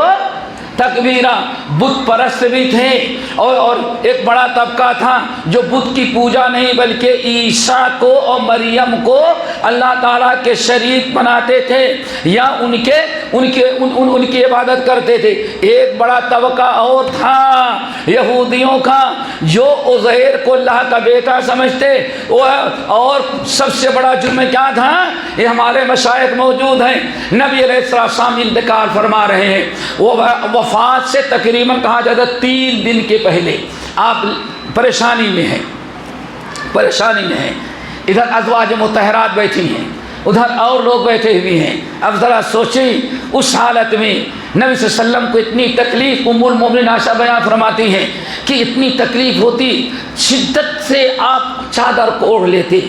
تکبیرا، بت پرست بھی تھے، اور ایک بڑا طبقہ تھا جو بت کی پوجا نہیں بلکہ عیسیٰ کو اور مریم کو اللہ تعالیٰ کے شریک بناتے تھے یا ان کی عبادت کرتے تھے۔ ایک بڑا طبقہ اور تھا یہودیوں کا جو عزیر کو اللہ کا بیٹا سمجھتے، اور سب سے بڑا جرم کیا تھا؟ یہ ہمارے مشائخ موجود ہیں، نبی علیہ السلام انتقال فرما رہے ہیں، وہ وفات سے تقریباً کہا جاتا 3 دن کے پہلے آپ پریشانی میں ہیں، ادھر ازواج مطہرات بیٹھی ہیں، ادھر اور لوگ بیٹھے ہوئے ہیں۔ اب ذرا سوچیں اس حالت میں نبی صلی اللہ علیہ وسلم کو اتنی تکلیف، ام المومنین عائشہ بیان فرماتی ہیں کہ اتنی تکلیف ہوتی، شدت سے آپ چادر کو اوڑھ لیتے،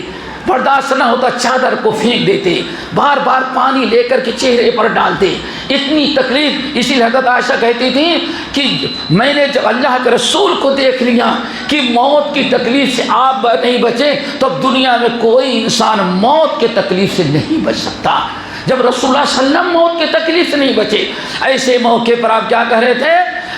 برداشت نہ ہوتا چادر کو پھینک دیتے، بار بار پانی لے کر کے چہرے پر ڈالتے، اتنی تکلیف۔ اسی لیے حضرت عائشہ کہتی تھی کہ میں نے جب اللہ کے رسول کو دیکھ لیا کہ موت کی تکلیف سے آپ نہیں بچے تو اب دنیا میں کوئی انسان موت کی تکلیف سے نہیں بچ سکتا۔ جب رسول اللہ صلی اللہ علیہ وسلم موت کی تکلیف سے نہیں بچے، ایسے موقع پر آپ کیا کہہ رہے تھے؟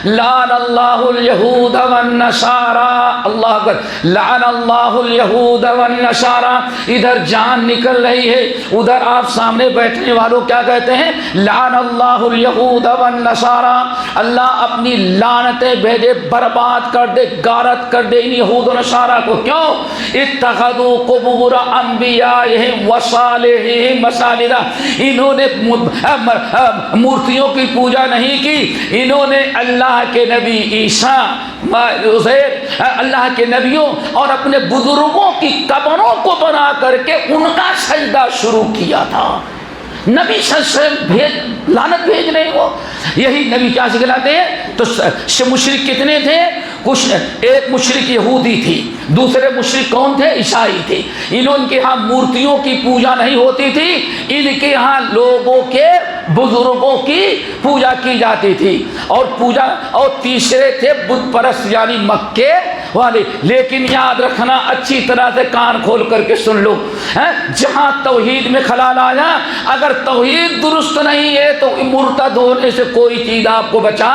لعن اللہ الیہود والنصارى، اللہ اکبر، لعن اللہ الیہود والنصارى۔ ادھر جان نکل رہی ہے، ادھر آپ سامنے بیٹھنے والوں کیا کہتے ہیں؟ لعن اللہ الیہود والنصارى، اللہ اپنی لعنتیں بھیجے، برباد کر دے، غارت کر دے ان یہود و نصارہ کو۔ کیوں؟ اتخذوا قبور انبیائہم وصالحہم مساجد، انہوں نے مورتیوں کی پوجا نہیں کی، انہوں نے اللہ کے نبی عیسیٰ، عزیر، اللہ کے نبیوں اور اپنے بزرگوں کی قبروں کو بنا کر کے ان کا سجدہ شروع کیا تھا۔ نبی صلی اللہ علیہ وسلم لعنت بھیج رہے ہیں، وہ یہی نبی کیا سکھلاتے ہیں؟ تو مشرک کتنے تھے؟ کچھ ایک مشرک یہودی تھی، دوسرے مشرک کون تھے؟ عیسائی تھے۔ ان کے ہاں مورتیوں کی پوجا نہیں ہوتی تھی، ان کے ہاں لوگوں کے بزرگوں کی پوجا کی جاتی تھی، اور تیسرے تھے بت پرست یعنی مکے والے۔ لیکن یاد رکھنا، اچھی طرح سے کان کھول کر کے سن لو، جہاں توحید میں خلال آیا، اگر توحید درست نہیں ہے تو مرتد ہونے سے کوئی چیز آپ کو بچا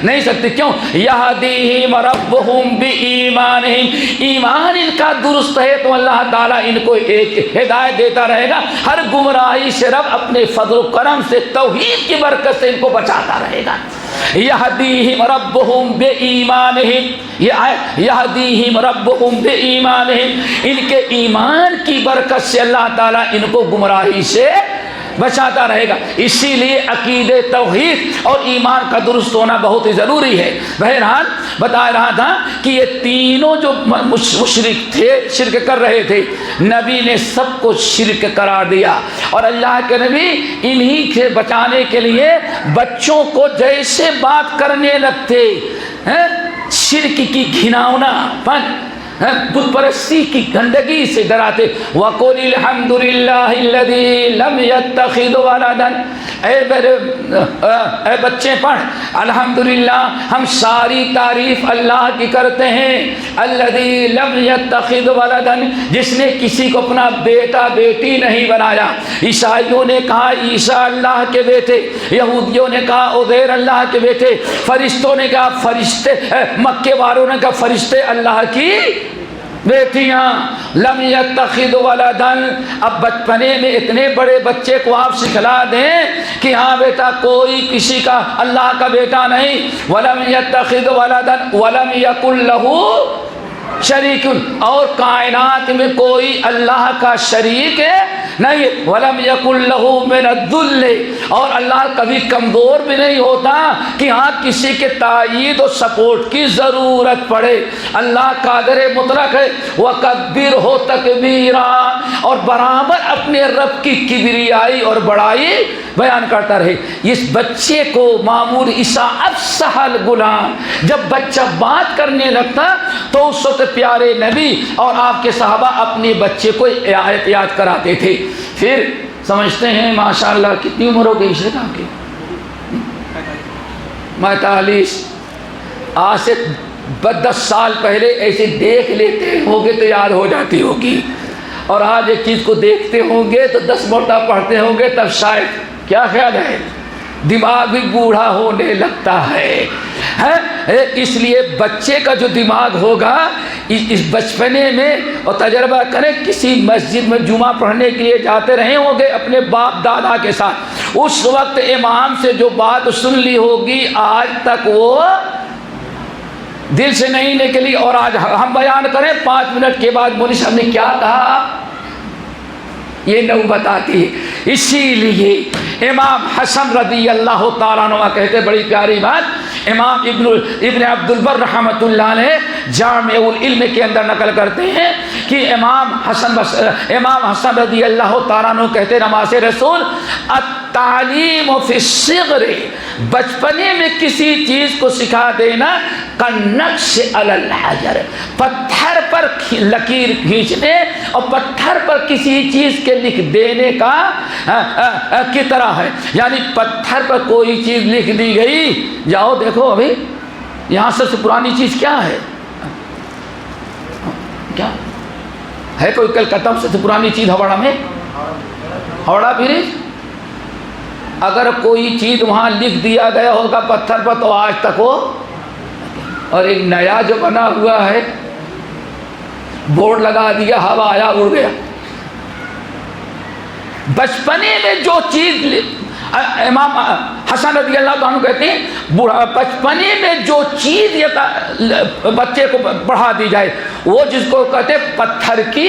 نہیں سکتی۔ کیوں؟ یہدیہم ربہم بایمانہم، ایمان ان کا درست ہے تو اللہ تعالیٰ ان کو ایک ہدایت دیتا رہے گا، ہر گمراہی سے رب اپنے فضل و کرم سے توحید کی برکت سے ان کو بچاتا رہے گا۔ یہدیہم ربہم بایمانہم، یہدیہم ربہم بایمانہم، ان کے ایمان کی برکت سے اللہ تعالیٰ ان کو گمراہی سے بچاتا رہے گا۔ اسی لیے عقیدے توحید اور ایمان کا درست ہونا بہت ہی ضروری ہے۔ بہرحال بتا رہا تھا کہ یہ تینوں جو مشرک تھے، شرک کر رہے تھے، نبی نے سب کو شرک قرار دیا، اور اللہ کے نبی انہی سے بچانے کے لیے بچوں کو جیسے بات کرنے لگتے ہیں شرک کی گھناؤنا پن، بت پرستی کی گندگی سے ڈراتے۔ وَقُلِ الْحَمْدُ لِلَّهِ الَّذِي لَمْ يَتَّخِذْ وَلَدًا، اے بچے پڑھ، الحمدللہ ہم ساری تعریف اللہ کی کرتے ہیں، الذی لم یتخذ ولدا، جس نے کسی کو اپنا بیٹا بیٹی نہیں بنایا۔ عیسائیوں نے کہا عیسیٰ اللہ کے بیٹے، یہودیوں نے کہا عزیر اللہ کے بیٹے، فرشتوں نے کہا فرشتے، مکے والوں نے کہا فرشتے اللہ کی بیٹیاں۔ لم یتخذ ولدا، اب بچپنے میں اتنے بڑے بچے کو آپ سکھلا دیں کہ ہاں بیٹا کوئی کسی کا اللہ کا بیٹا نہیں۔ ولم یتخذ ولدا ولم یکن لہ شریک، اور کائنات میں کوئی اللہ کا شریک نہیں۔ ولم یکن لہ من الذل، اور اللہ کبھی کمزور بھی نہیں ہوتا کہ ہاں کسی کے تائید و سپورٹ کی ضرورت پڑے۔ اللہ قادر مطلق ہے، وَكَبِّرْهُ تَكْبِيرًا، اور برابر اپنے رب کی کبریائی اور بڑائی بیان کرتا رہے۔ اس بچے کو معمول عیسیٰ افصح الغلام، جب بچہ بات کرنے لگتا تو اس وقت پیارے نبی اور آپ کے صحابہ اپنے بچے کو آیت یاد کراتے تھے۔ پھر سمجھتے ہیں ماشاءاللہ کتنی عمر ہو گئی شیخ آپ کی؟ 45۔ آج سے 10 سال پہلے ایسے دیکھ لیتے ہوں گے تو یاد ہو جاتی ہوگی، اور آج ایک چیز کو دیکھتے ہوں گے تو 10 مرتبہ پڑھتے ہوں گے تب شاید، کیا خیال ہے؟ دماغ بھی بوڑھا ہونے لگتا ہے۔ اس لیے بچے کا جو دماغ ہوگا اس بچپنے میں، اور تجربہ کریں کسی مسجد میں جمعہ پڑھنے کے لیے جاتے رہے ہوں گے اپنے باپ دادا کے ساتھ، اس وقت امام سے جو بات سن لی ہوگی آج تک وہ دل سے نہیں نکلی، اور آج ہم بیان کریں 5 منٹ کے بعد مولوی صاحب نے کیا کہا یہ نوبت آتی ہے۔ اسی لیے امام حسن رضی اللہ تعالیٰ عنہ کہتے، بڑی پیاری بات امام ابن عبد البر رحمۃ اللہ علیہ جامع العلم کے اندر نقل کرتے ہیں کہ امام حسن رضی اللہ تعالیٰ عنہ کہتے نماز رسول التعلیم فی الصغر، بچپنے میں کسی چیز کو سکھا دینا کالنقش علی الحجر، پتھر پر لکیر کھینچنے اور پتھر پر کسی چیز کے لکھ دینے کا کی طرح ہے۔ یعنی پتھر پر کوئی چیز لکھ دی گئی، جاؤ دیکھو ابھی یہاں سب سے پرانی چیز کیا ہے، کیا ہے کوئی کلکتہ میں سب سے پرانی چیز ہواڑا میں، ہواڑا برج، اگر کوئی چیز وہاں لکھ دیا گیا ہوگا پتھر پر تو آج تک وہ، اور ایک نیا جو بنا ہوا ہے بورڈ لگا دیا ہوا آیا اڑ گیا۔ بچپنے میں جو چیز امام حسن رضی اللہ عنہ کہتے ہیں بچپنے میں جو چیز بچے کو پڑھا دی جائے وہ جس کو کہتے پتھر کی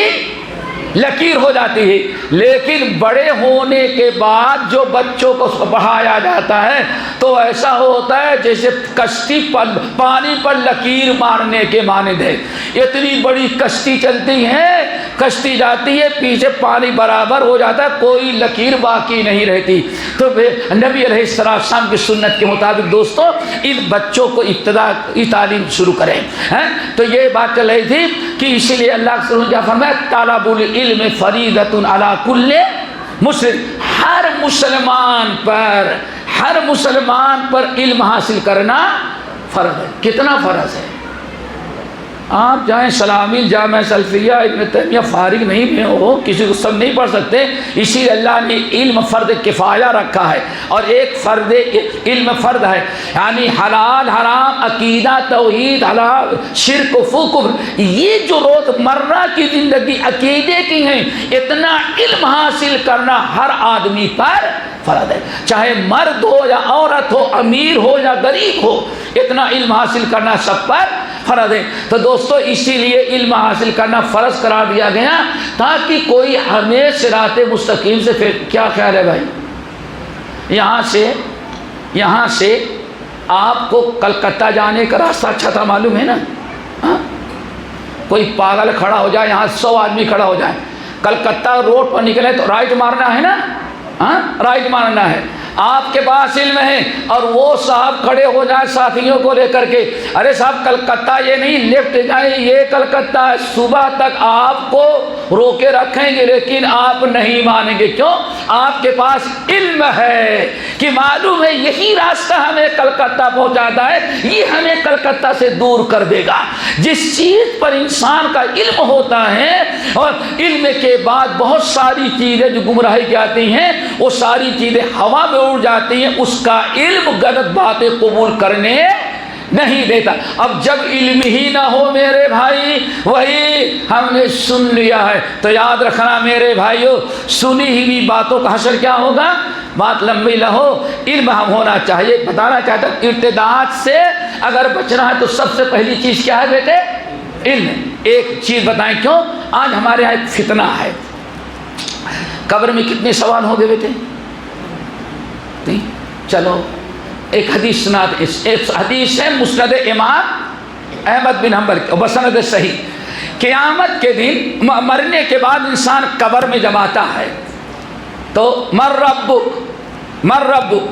لکیر ہو جاتی ہے، لیکن بڑے ہونے کے بعد جو بچوں کو پڑھایا جاتا ہے تو ایسا ہوتا ہے جیسے کشتی پر پانی پر لکیر مارنے کے مانند ہے۔ اتنی بڑی کشتی چلتی ہے، کشتی جاتی ہے پیچھے پانی برابر ہو جاتا ہے، کوئی لکیر باقی نہیں رہتی۔ تو نبی علیہ السلام کی سنت کے مطابق دوستو ان بچوں کو ابتدائی تعلیم شروع کریں۔ تو یہ بات چل رہی تھی کہ اسی لیے اللہ کے رسول کیا فرمایا، طلب العلم فریضۃ علی کل مسلم، ہر مسلمان پر علم حاصل کرنا فرض ہے۔ کتنا فرض ہے؟ آپ جائیں سلامی جامع سلفیہ ابن تیمیہ فارغ نہیں میں ہو، کسی کو سب نہیں پڑھ سکتے، اسی لیے اللہ نے علم فرض کفایہ رکھا ہے، اور ایک فرض علم فرض ہے، یعنی حلال حرام عقیدہ توحید حلال شرک و کفر، یہ جو روزمرہ کی زندگی عقیدے کی ہیں اتنا علم حاصل کرنا ہر آدمی پر فرض ہے، چاہے مرد ہو یا عورت ہو، امیر ہو یا غریب ہو، اتنا علم حاصل کرنا سب پر فرض ہے۔ تو دوستو اسی لیے علم حاصل کرنا فرض قرار دیا گیا تاکہ کوئی ہمیں صراط مستقیم سے پھر کیا خیال ہے بھائی، یہاں سے آپ کو کلکتہ جانے کا راستہ اچھا تھا معلوم ہے نا، کوئی پاگل کھڑا ہو جائے، یہاں 100 آدمی کھڑا ہو جائے، کلکتہ روڈ پر نکلے تو رائٹ مارنا ہے نا، رائٹ مارنا ہے۔ آپ کے پاس علم ہے اور وہ صاحب کھڑے ہو جائیں ساتھیوں کو لے کر کے، ارے صاحب کلکتہ یہ نہیں لیفٹ جائیں یہ کلکتہ ہے، صبح تک آپ کو روکے رکھیں گے لیکن آپ نہیں مانیں گے۔ کیوں؟ آپ کے پاس علم ہے کہ معلوم ہے یہی راستہ ہمیں کلکتہ پہنچاتا ہے، یہ ہمیں کلکتہ سے دور کر دے گا۔ جس چیز پر انسان کا علم ہوتا ہے اور علم کے بعد بہت ساری چیزیں جو گمراہی کی آتی ہیں وہ ساری چیزیں ہوا میں اڑ جاتی ہیں، اس کا علم غلط باتیں قبول کرنے نہیں دیتا۔ اب جب علم ہی نہ ہو میرے بھائی، وہی ہم نے سن لیا ہے، تو یاد رکھنا میرے بھائیو، سنی ہوئی باتوں کا حشر کیا ہوگا؟ بات لمبی نہ ہو، علم ہم ہونا چاہیے۔ بتانا چاہتا ہوں ارتداد سے اگر بچنا ہے تو سب سے پہلی چیز کیا ہے بیٹے؟ علم۔ ایک چیز بتائیں کیوں؟ آج ہمارے یہاں ایک فتنہ ہے، قبر میں کتنے سوال ہو گئے بیٹے؟ چلو ایک حدیث سنات، ایک حدیث ہے مسند امام احمد بن حنبل بسند صحیح، قیامت کے دن مرنے کے بعد انسان قبر میں جب آتا ہے تو من ربک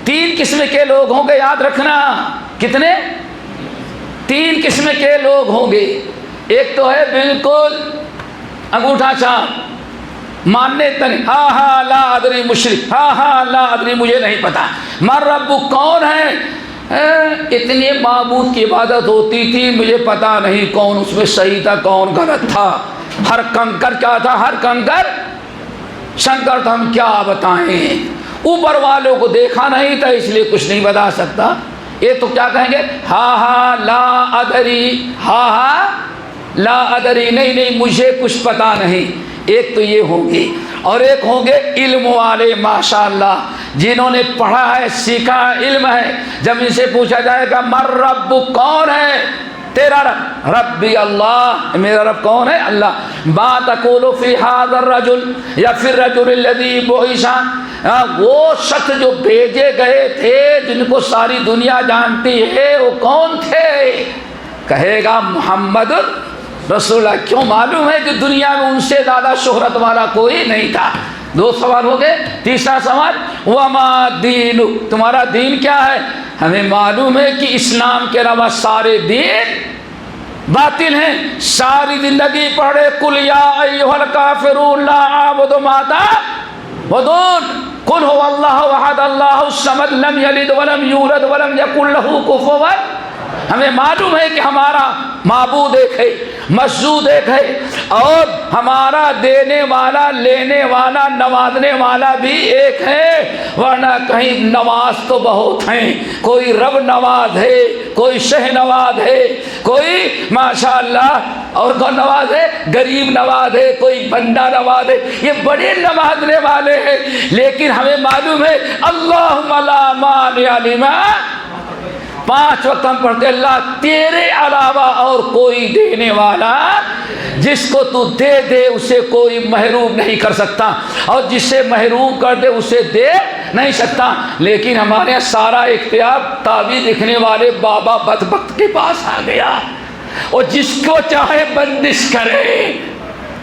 3 قسم کے لوگ ہوں گے، یاد رکھنا کتنے؟ 3 قسم کے لوگ ہوں گے۔ ایک تو ہے بالکل انگوٹھا چھاپ، ماننے تک ہاں لا ادری مشرک، ہاں لا ادری مجھے نہیں پتا۔ من ربک کون ہے؟ اتنے معبود کی عبادت ہوتی تھی مجھے پتا نہیں کون اس میں صحیح تھا کون غلط تھا، ہر کنکر کیا تھا؟ ہر کنکر شنکر تھا، ہم کیا بتائیں۔ اوپر والوں کو دیکھا نہیں تھا اس لیے کچھ نہیں بتا سکتا. یہ تو کیا کہیں گے؟ ہاں لا ادری، ہاں لا ادری، نہیں مجھے کچھ پتا نہیں. ایک تو یہ ہوں گی، اور ایک ہوں گے علم والے ماشاءاللہ، جنہوں نے پڑھا ہے، سیکھا ہے، علم ہے. جب ان سے پوچھا جائے گا مر رب، کون ہے تیرا رب؟ ربی اللہ، میرا رب کون ہے؟ اللہ. ما تقول فی ھذا الرجل، یا پھر رجل الذی بعث، وہ شخص جو بھیجے گئے تھے جن کو ساری دنیا جانتی ہے، وہ کون تھے؟ کہے گا محمد رسول اللہ. کیوں؟ معلوم ہے کہ دنیا میں ان سے زیادہ شہرت والا کوئی نہیں تھا. 2 سوال ہو گئے. تیسرا سوال وما دین، تمہارا دین کیا ہے؟ ہمیں معلوم ہے کہ اسلام کے علاوہ سارے دین باطل ہیں. ساری زندگی پڑھے قل یا ایھا الکافرون لا اعبد ما تعبدون قل هو اللہ احد اللہ الصمد لم یلد ولم یولد ولم یکن لہ کفوا. ہمیں معلوم ہے کہ ہمارا معبود ایک ہے، مسجود ایک ہے، اور ہمارا دینے والا، لینے والا، نوازنے والا بھی ایک ہے. ورنہ کہیں نواز تو بہت ہیں، کوئی رب نواز ہے، کوئی شہ نواز ہے، کوئی ماشاءاللہ اور کون نواز ہے؟ غریب نواز ہے، کوئی بندہ نواز ہے. یہ بڑے نوازنے والے ہیں، لیکن ہمیں معلوم ہے اللہم لا مانع لما، 5 وقت ہم پڑھتے اللہ تیرے علاوہ اور کوئی دینے والا، جس کو تو دے دے اسے کوئی محروم نہیں کر سکتا، اور جس سے محروم کر دے اسے دے نہیں سکتا. لیکن ہمارے یہاں سارا اختیار تعویذ لکھنے والے بابا بدبخت کے پاس آ گیا، اور جس کو چاہے بندش کرے.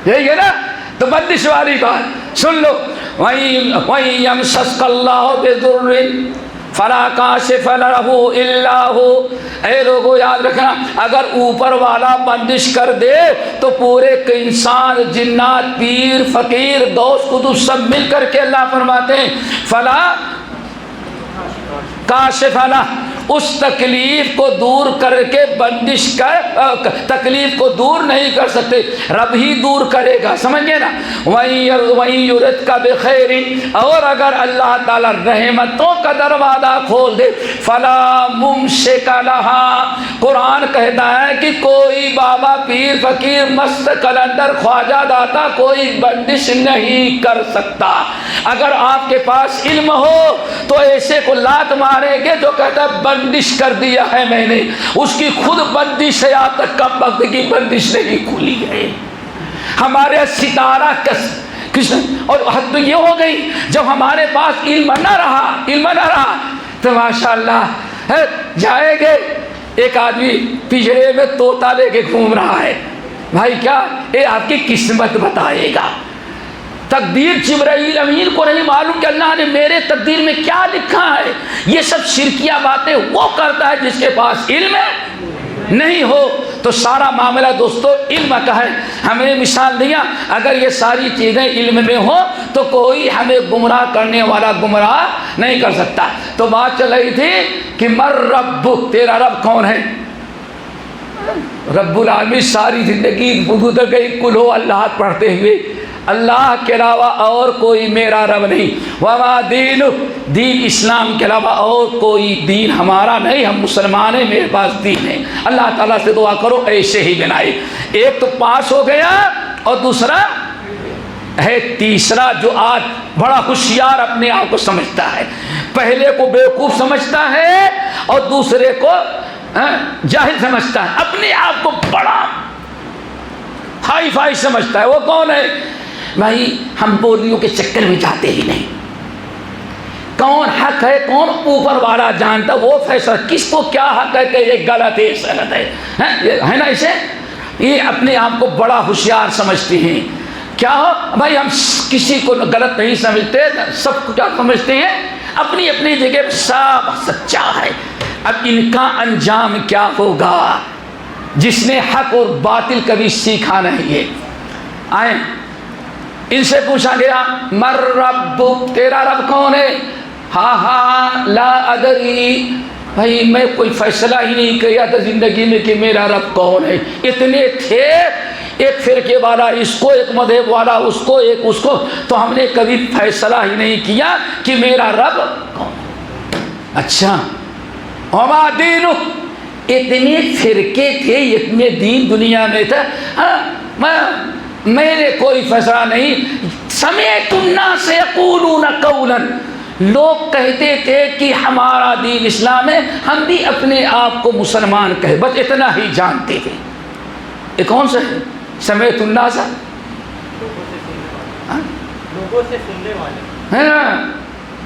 یہی ہے نا؟ تو بندش والی بات سن لو. وَإِن يَمْسَسْكَ اللَّهُ بِضُرٍّ فَلَا كَاشِفَ لَهُ إِلَّا هُوَ. اے لوگو یاد رکھنا، اگر اوپر والا بندش کر دے تو پورے انسان، جنات، پیر، فقیر، غوث، قطب سب مل کر کے اللہ فرماتے ہیں فلا کاشف لہ، اس تکلیف کو دور کر کے بندش کر تکلیف کو دور نہیں کر سکتے، رب ہی دور کرے گا. سمجھ گئے نا؟ وَإِن يُرِدْكَ بِخَيْرٍ، اور اگر اللہ تعالیٰ رحمتوں کا دروازہ کھول دے فَلَا مُمْسِكَ لَهَا. قرآن کہتا ہے کہ کوئی بابا، پیر، فقیر، مست، کلندر، خواجہ، داتا کوئی بندش نہیں کر سکتا. اگر آپ کے پاس علم ہو تو ایسے کو لات ماریں گے جو کہتا ہے بندش کر دیا ہے میں نے، اس کی خود بندش ہے، آج تک کم وقت کی بندش نہیں کھلی ہے. ہمارے ستارہ کس اور حد یہ ہو گئی جب ہمارے پاس علم نہ رہا تو ماشاءاللہ جائیں گے. ایک آدمی پجڑے میں طوطا لے کے گھوم رہا ہے. بھائی کیا یہ آپ کی قسمت بتائے گا؟ تقدیر جبرائیل امین کو نہیں معلوم کہ اللہ نے میرے تقدیر میں کیا لکھا ہے. یہ سب شرکیہ باتیں وہ کرتا ہے جس کے پاس علم نہیں ہو. تو سارا معاملہ دوستو علم کا ہے. ہمیں مثال دیا، اگر یہ ساری چیزیں علم میں ہو تو کوئی ہمیں گمراہ کرنے والا گمراہ نہیں کر سکتا. تو بات چل رہی تھی کہ مر رب، تیرا رب کون ہے؟ رب العالمین. ساری زندگی گزر گئی کل ہو اللہ پڑھتے ہوئے، اللہ کے علاوہ اور کوئی میرا رب نہیں. وما دین، دین اسلام کے علاوہ اور کوئی دین ہمارا نہیں، ہم مسلمان ہیں، میرے پاس دین ہے. اللہ تعالیٰ سے دعا کرو ایسے ہی بنائے. ایک تو پاس ہو گیا، اور دوسرا ہے تیسرا جو آج بڑا ہوشیار اپنے آپ کو سمجھتا ہے. پہلے کو بیوقوف سمجھتا ہے اور دوسرے کو جاہل سمجھتا ہے، اپنے آپ کو بڑا ہائی فائی سمجھتا ہے. وہ کون ہے؟ بھائی ہم بولیوں کے چکر میں جاتے ہی نہیں. کون حق ہے کون اوپر والا جانتا، وہ فیصلہ کس کو کیا حق ہے کہ یہ غلط ہے، غلط ہے نا. اسے یہ اپنے آپ کو بڑا ہوشیار سمجھتے ہیں. کیا ہو بھائی، ہم کسی کو غلط نہیں سمجھتے، سب کو کیا سمجھتے ہیں اپنی اپنی جگہ سب سچا ہے. اب ان کا انجام کیا ہوگا جس نے حق اور باطل کبھی سیکھا نہیں ہے. آئیں ان سے پوچھا گیا مر رب، تیرا رب کون ہے؟ ہاں لا ادری، بھائی میں کوئی فیصلہ ہی نہیں کیا تھا زندگی میں کہ میرا رب کون ہے. اتنے تھے ایک فرقے والا اس کو، ایک مذہب والا اس کو، ایک اس کو، تو ہم نے کبھی فیصلہ ہی نہیں کیا کہ میرا رب کون۔ اچھا وما دینو، اتنے فرقے تھے، اتنے دین دنیا میں تھا، میں نے کوئی فیصلہ نہیں۔ سمعت الناس یقولون قولا، لوگ کہتے تھے کہ ہمارا دین اسلام ہے، ہم بھی اپنے آپ کو مسلمان کہے، بس اتنا ہی جانتے تھے۔ یہ کون سا ہے؟ سمعت الناس، لوگوں سے سننے والے، ہاں،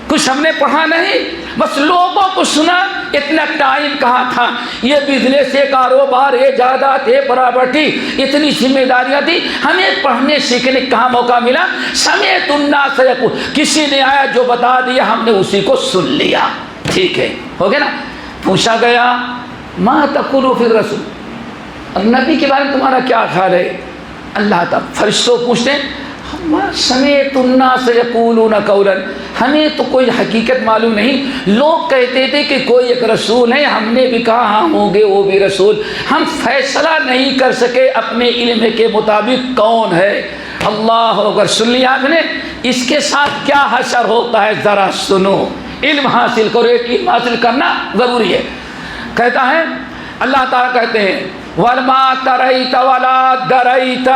کچھ ہم نے پڑھا نہیں، بس لوگوں کو سنا۔ اتنا ٹائم کہاں تھا، یہ بزنس، یہ کاروبار، یہ جائیداد، یہ پراپرٹی، اتنی ذمہ داریاں تھی، ہمیں پڑھنے سیکھنے کہاں موقع ملا؟ سمعت الناس یقول، کسی نے آیا جو بتا دیا، ہم نے اسی کو سن لیا، ٹھیک ہے، ہو گیا نا۔ پوچھا گیا ما تقول فی الرسول، اور نبی کے بارے میں تمہارا کیا خیال ہے؟ اللہ تعالیٰ فرشتوں پوچھتے ہیں سمعت الناس یقولون قولا، ہمیں تو کوئی حقیقت معلوم نہیں، لوگ کہتے تھے کہ کوئی ایک رسول ہے، ہم نے بھی کہا ہاں ہوں گے وہ بھی رسول، ہم فیصلہ نہیں کر سکے اپنے علم کے مطابق کون ہے۔ اللہ اکبر، سن لیا آپ نے؟ اس کے ساتھ کیا حشر ہوتا ہے ذرا سنو، علم حاصل کرو، ایک علم حاصل کرنا ضروری ہے۔ کہتا ہے اللہ تعالیٰ کہتے ہیں وَلْمَا تَرَيْتَ وَلَا دَرَيْتَ،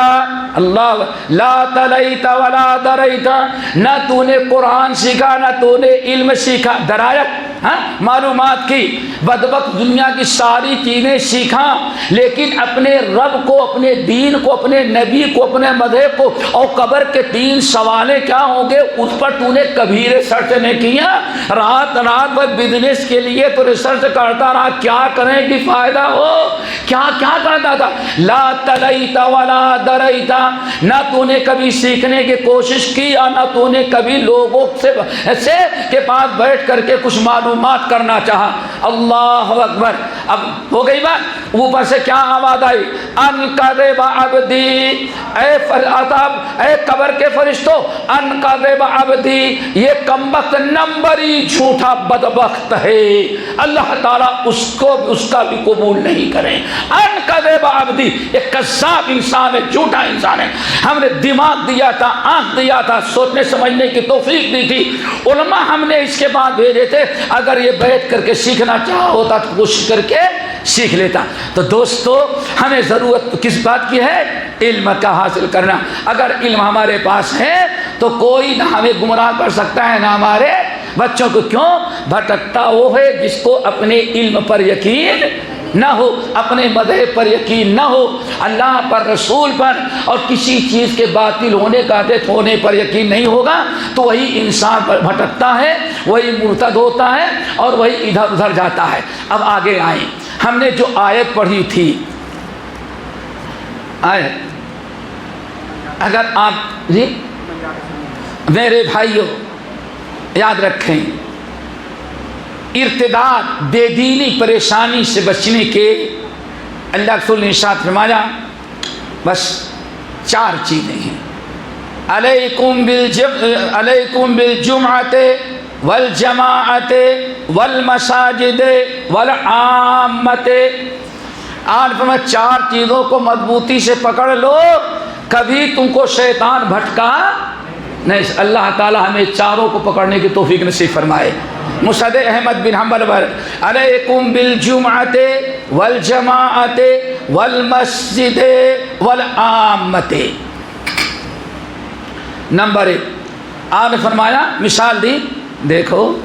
اللہ لا تَلَيْتَ وَلَا دَرَيْتَ، نہ تو نے قرآن سیکھا نہ تو نے علم سیکھا، درایت، ہاں، معلومات کی، بدبخت دنیا کی ساری چیزیں سیکھا، لیکن اپنے رب کو، اپنے دین کو، اپنے نبی کو، اپنے مذہب کو، اور قبر کے 3 سوالیں کیا ہوں گے اس پر تو نے کبھی ریسرچ نہیں کیا۔ رات رات بھر بزنس کے لیے تو ریسرچ کرتا رہا، کیا کریں کہ فائدہ ہو، کیا کرتا تھا۔ لا تلیت ولا دریت، نہ تو نے کبھی سیکھنے کی کوشش کی اور نہ تو نے کبھی لوگوں سے کے پاس بیٹھ کر کے کچھ معلومات کرنا چاہا۔ اللہ اکبر، اب ہو گئی بات، اوپر سے کیا آواز آئی؟ ان کذب عبدی، اے قبر کے فرشتوں، ان کذب عبدی، یہ کمبخت نمبری جھوٹا بدبخت ہے، اللہ تعالیٰ اس کا بھی قبول نہیں کرے۔ ان کذب عبدی، ایک کذاب انسان ہے، جھوٹا انسان ہے۔ ہم نے دماغ دیا تھا، آنکھ دیا تھا، سوچنے سمجھنے کی توفیق دی تھی، علماء ہم نے اس کے بعد بھیجے تھے، اگر یہ بیٹھ کر کے سیکھنا چاہا ہوتا تو کوشش کر کے سیکھ لیتا۔ تو دوستو، ہمیں ضرورت کس بات کی ہے؟ علم کا حاصل کرنا۔ اگر علم ہمارے پاس ہے تو کوئی نہ ہمیں گمراہ کر سکتا ہے نہ ہمارے بچوں کو۔ کیوں؟ بھٹکتا وہ ہے جس کو اپنے علم پر یقین نہ ہو، اپنے مذہب پر یقین نہ ہو، اللہ پر، رسول پر، اور کسی چیز کے باطل ہونے کا ہونے پر یقین نہیں ہوگا، تو وہی انسان پر بھٹکتا ہے، وہی مرتد ہوتا ہے اور وہی ادھر ادھر جاتا ہے۔ اب آگے آئیں، ہم نے جو آیت پڑھی تھی، آیت اگر آپ جی میرے بھائیوں یاد رکھیں، ارتداد، بے دینی، پریشانی سے بچنے کے اللہ رسول نے ارشاد فرمایا بس 4 چیزیں ہیں۔ علیکم بالجمعۃ والجماعۃ والمساجد والعامۃ، آج میں 4 چیزوں کو مضبوطی سے پکڑ لو، کبھی تم کو شیطان بھٹکا نہیں۔ اللہ تعالی ہمیں چاروں کو پکڑنے کی توفیق نصیب فرمائے۔ مسند احمد بن حنبل پر علیکم بالجمعۃ والجماعۃ والمسجد والعامۃ۔ نمبر 1، آپ نے فرمایا، مثال دی، دیکھو،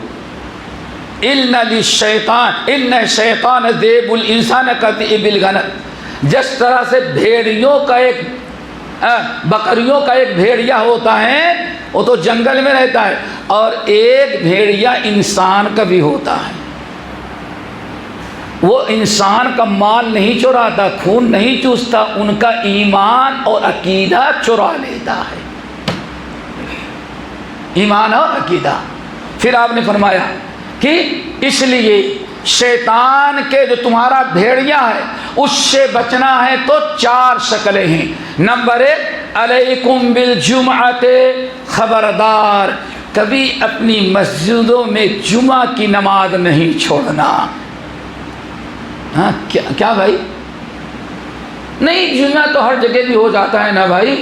ان الشیطان ذیب الانسان کذئب الغنم، جس طرح سے بھیڑیوں کا ایک بکریوں کا ایک بھیڑیا ہوتا ہے، وہ تو جنگل میں رہتا ہے، اور ایک بھیڑیا انسان کا بھی ہوتا ہے، وہ انسان کا مال نہیں چراتا، خون نہیں چوستا، ان کا ایمان اور عقیدہ چرا لیتا ہے، ایمان اور عقیدہ۔ پھر آپ نے فرمایا کہ اس لیے شیطان کے جو تمہارا بھیڑیا ہے اس سے بچنا ہے تو 4 شکلیں ہیں۔ نمبر 1، علیکم بالجمعۃ، خبردار کبھی اپنی مسجدوں میں جمعہ کی نماز نہیں چھوڑنا۔ ہاں کیا بھائی؟ نہیں جمعہ تو ہر جگہ بھی ہو جاتا ہے نا بھائی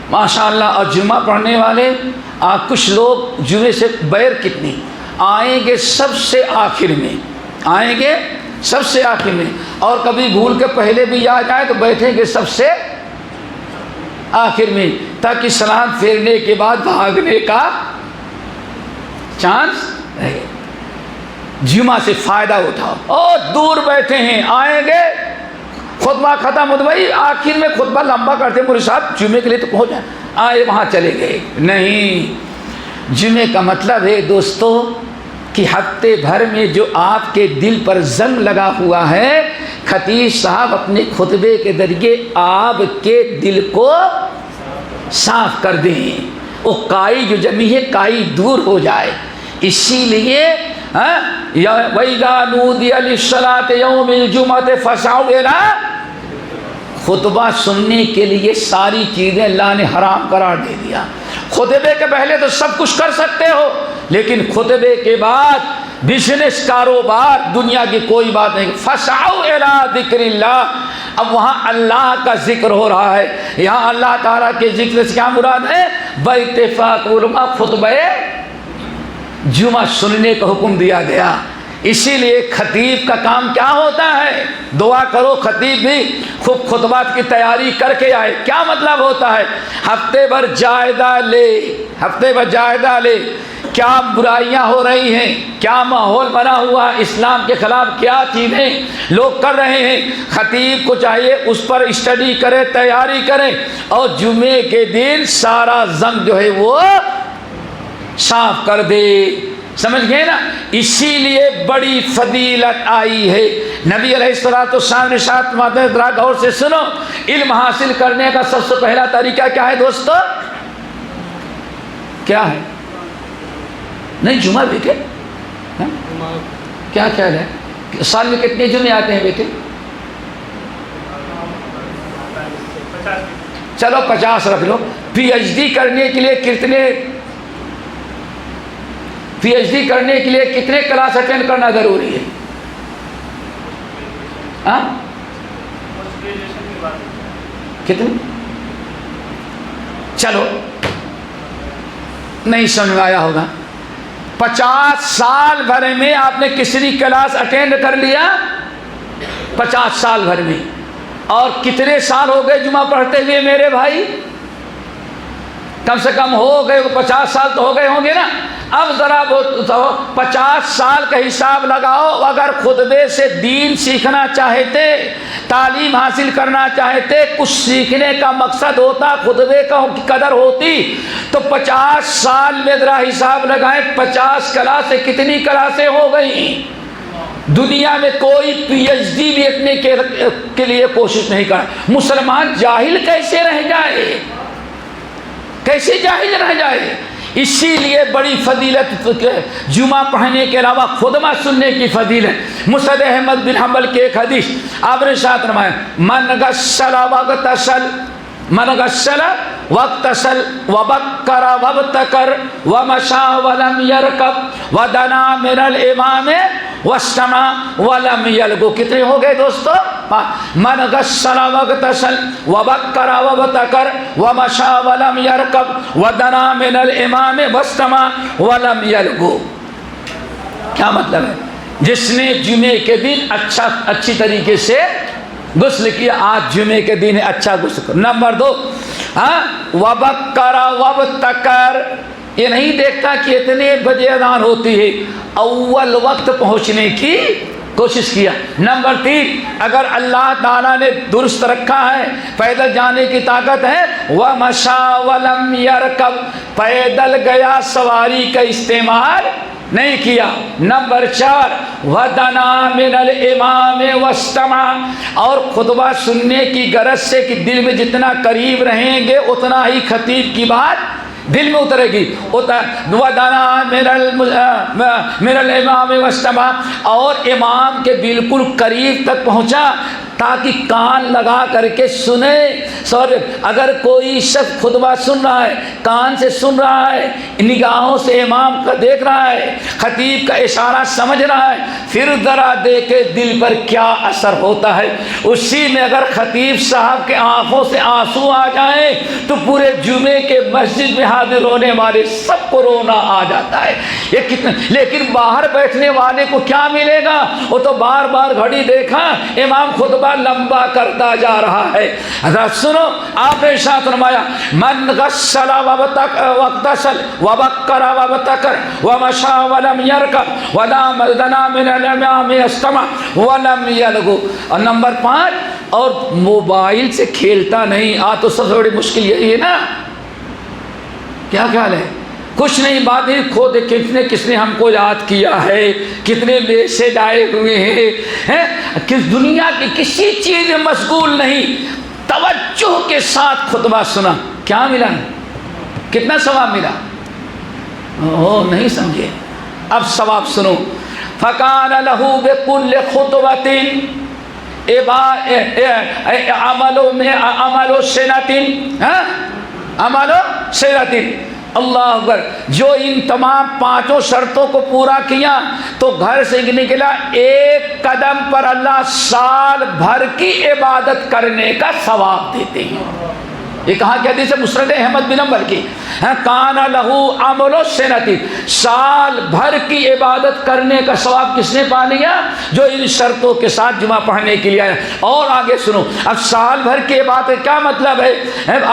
ماشاء اللہ. اور جمعہ پڑھنے والے کچھ لوگ جمعے سے بیر کتنی آئیں گے سب سے آخر میں, آئیں گے سب سے آخر میں, اور کبھی بھول کے پہلے بھی آ جائے تو بیٹھیں گے سب سے آخر میں, تاکہ سلام پھیرنے کے بعد بھاگنے کا چانس رہے. جمعہ سے فائدہ اٹھاؤ. اور دور بیٹھے ہیں آئیں گے خطبہ ختم ہوتا بھائی آخر میں خطبہ لمبا کرتے مولوی صاحب جمعے کے لیے تو پہنچ جائیں, آئے وہاں چلے گئے. نہیں, جمعے کا مطلب ہے دوستو کہ ہفتے بھر میں جو آپ کے دل پر زنگ لگا ہوا ہے خطیب صاحب اپنے خطبے کے ذریعے آپ کے دل کو صاف کر دیں, وہ کائی جو جمی ہے کائی دور ہو جائے. اسی لیے وَإِذَا نُودِيَ لِلصَّلَاةِ يَوْمِ الْجُمْعَةِ فَاسْعَوْا إِلَىٰ, خطبہ سننے کے لیے ساری چیزیں اللہ نے حرام قرار دے دیا. خطبے کے پہلے تو سب کچھ کر سکتے ہو, لیکن خطبے کے بعد بزنس کاروبار دنیا کی کوئی بات نہیں. فَاسْعَوْا إِلَىٰ ذِكْرِ اللَّهِ, اب وہاں اللہ کا ذکر ہو رہا ہے. یہاں اللہ تعالیٰ کے ذکر سے کیا مراد ہے؟ باتفاق علماء خطبہ جمعہ سننے کا حکم دیا گیا. اسی لیے خطیب کا کام کیا ہوتا ہے؟ دعا کرو خطیب بھی خوب خطبات کی تیاری کر کے آئے. کیا مطلب ہوتا ہے؟ ہفتے بھر جائزہ لے, ہفتے بھر جائزہ لے, کیا برائیاں ہو رہی ہیں, کیا ماحول بنا ہوا ہے, اسلام کے خلاف کیا چیزیں لوگ کر رہے ہیں. خطیب کو چاہیے اس پر اسٹڈی کرے, تیاری کرے, اور جمعے کے دن سارا زنگ جو ہے وہ صاف کر دے. سمجھ گئے نا؟ اسی لیے بڑی فضیلت آئی ہے. نبی علیہ الصلوۃ والسلام نے ساتھ مادہ ذرا غور سے سنو, علم حاصل کرنے کا سب سے پہلا طریقہ کیا ہے دوستو؟ کیا ہے؟ نہیں جمعہ بیٹے کیا خیال ہے سال میں کتنے جمعے آتے ہیں بیٹے؟ چلو 50 رکھ لو. پی ایچ ڈی کرنے کے لیے کتنے پی ایچ ڈی کرنے کے لیے کتنے کلاس اٹینڈ کرنا ضروری ہے؟ کتنے؟ چلو نہیں سمجھ آیا ہوگا. 50 سال بھر میں آپ نے کسی کلاس اٹینڈ کر لیا 50 سال بھر میں, اور کتنے سال ہو گئے جمعہ پڑھتے ہوئے میرے بھائی؟ کم سے کم ہو گئے 50 سال تو ہو گئے ہوں گے نا. اب ذرا 50 سال کا حساب لگاؤ. اگر خطبے سے دین سیکھنا چاہتے, تعلیم حاصل کرنا چاہتے, کچھ سیکھنے کا مقصد ہوتا, خطبے کا قدر ہوتی, تو 50 سال میں ذرا حساب لگائیں 50 کلاسیں کتنی کلاسیں ہو گئیں. دنیا میں کوئی پی ایچ ڈی بھی اتنے کے لیے کوشش نہیں کر. مسلمان جاہل کیسے رہ جائے, کیسے جاہل رہ جائے؟ اسی لیے بڑی فضیلت جمعہ پڑھنے کے علاوہ خطبہ سننے کی فضیلت. مسند احمد بن حنبل کے ایک حدیث آپ نے ساتھ فرمایا, من غسل واغتسل, من غسل واغتسل وبکر وابتکر ومشى ولم يركب ودنا من الامام واستمع ولم يلغو. کتنے ہو گئے دوستو؟ من غسل واغتسل وبکر وابتکر ومشى ولم يركب ودنا من الامام واستمع ولم يلغو. کیا مطلب ہے؟ جس نے جمعے کے دن اچھی طریقے سے غسل کیا, آج جمعے کے دن اچھا غسل کر. نمبر 2, وبکر وابتکر, یہ نہیں دیکھتا کہ اتنے بجے اذان ہوتی ہے, اول وقت پہنچنے کی کوشش کیا. نمبر 3, اگر اللہ تعالیٰ نے درست رکھا ہے, پیدل جانے کی طاقت ہے, وَمَشَى وَلَمْ يَرْكَبْ, پیدل گیا, سواری کا استعمال نہیں کیا. نمبر 4, وَدَنَا مِنَ الْإِمَامِ وَاسْتَمَعَ, اور خطبہ سننے کی غرض سے کہ دل میں جتنا قریب رہیں گے اتنا ہی خطیب کی بات دل میں اترے گی. وَدَنَا مِنَ الْإِمَامِ وَاسْتَمَعَ, اور امام کے بالکل قریب تک پہنچا تاکہ کان لگا کر کے سنے. اگر کوئی شخص خطبہ سن رہا ہے، کان سے سن رہا ہے، نگاہوں سے امام کا دیکھ رہا ہے، خطیب کا اشارہ سمجھ رہا ہے، پھر ذرا دیکھے دل پر کیا اثر ہوتا ہے. اسی میں اگر خطیب صاحب کے آنکھوں سے آنسو آ جائیں تو پورے جمعے کے مسجد میں حاضر ہونے والے سب کو رونا آ جاتا ہے. یہ کتنا، لیکن باہر بیٹھنے والے کو کیا ملے گا؟ وہ تو بار بار گھڑی دیکھا، امام خطبہ لمبا کرتا جا رہا ہے. حضرت سنو، آپ نے ارشاد فرمایا من غسل واغتسل وبکر وابتکر ومشى ولم يركب ولا دنا من الامام استمع ولم يلغو. اور نمبر 5، اور موبائل سے کھیلتا نہیں. تو سب سے بڑی مشکل یہی ہے نا. کیا خیال ہے؟ کچھ نہیں، بات نہیں، خود کس نے ہم کو یاد کیا ہے، کتنے میسج آئے ہوئے ہیں. کس دنیا کی کسی چیز میں مشغول نہیں، توجہ کے ساتھ خطبہ سنا. کیا ملا؟ کتنا ثواب ملا؟ نہیں سمجھے. اب ثواب سنو. فَكَانَ لَهُ بِكُلِّ خُطْبَةٍ عمل سنة. اللہ اکبر. جو ان تمام 5 شرطوں کو پورا کیا تو گھر سے نکلا، ایک قدم پر اللہ سال بھر کی عبادت کرنے کا ثواب دیتے ہیں. یہ کہاں کی حدیث ہے؟ مسند احمد بن حنبل کی. کان لہو عمل السنۃ، سال بھر کی عبادت کرنے کا ثواب کس نے پا لیا؟ جو ان شرطوں کے ساتھ جمعہ پڑھنے کے لیے آیا. اور آگے سنو، اب سال بھر کی عبادت کیا مطلب ہے؟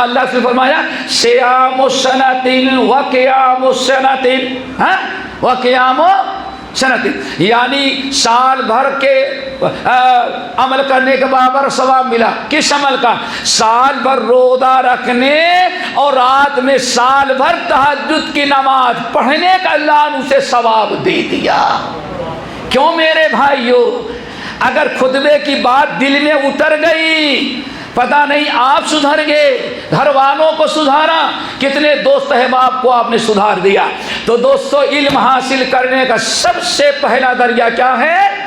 اللہ سے فرمایا صیام السنۃ وقیام السنۃ، وقیام سنت، یعنی سال بھر کے عمل کرنے کے برابر ثواب ملا. کس عمل کا؟ سال بھر روزہ رکھنے اور رات میں سال بھر تہجد کی نماز پڑھنے کا اللہ نے اسے ثواب دے دیا. کیوں میرے بھائیو؟ اگر خطبے کی بات دل میں اتر گئی، پتہ نہیں آپ سدھر گئے، گھر والوں کو سدھارا، کتنے دوست احباب کو آپ نے سدھار دیا. تو دوستو، علم حاصل کرنے کا سب سے پہلا ذریعہ کیا ہے؟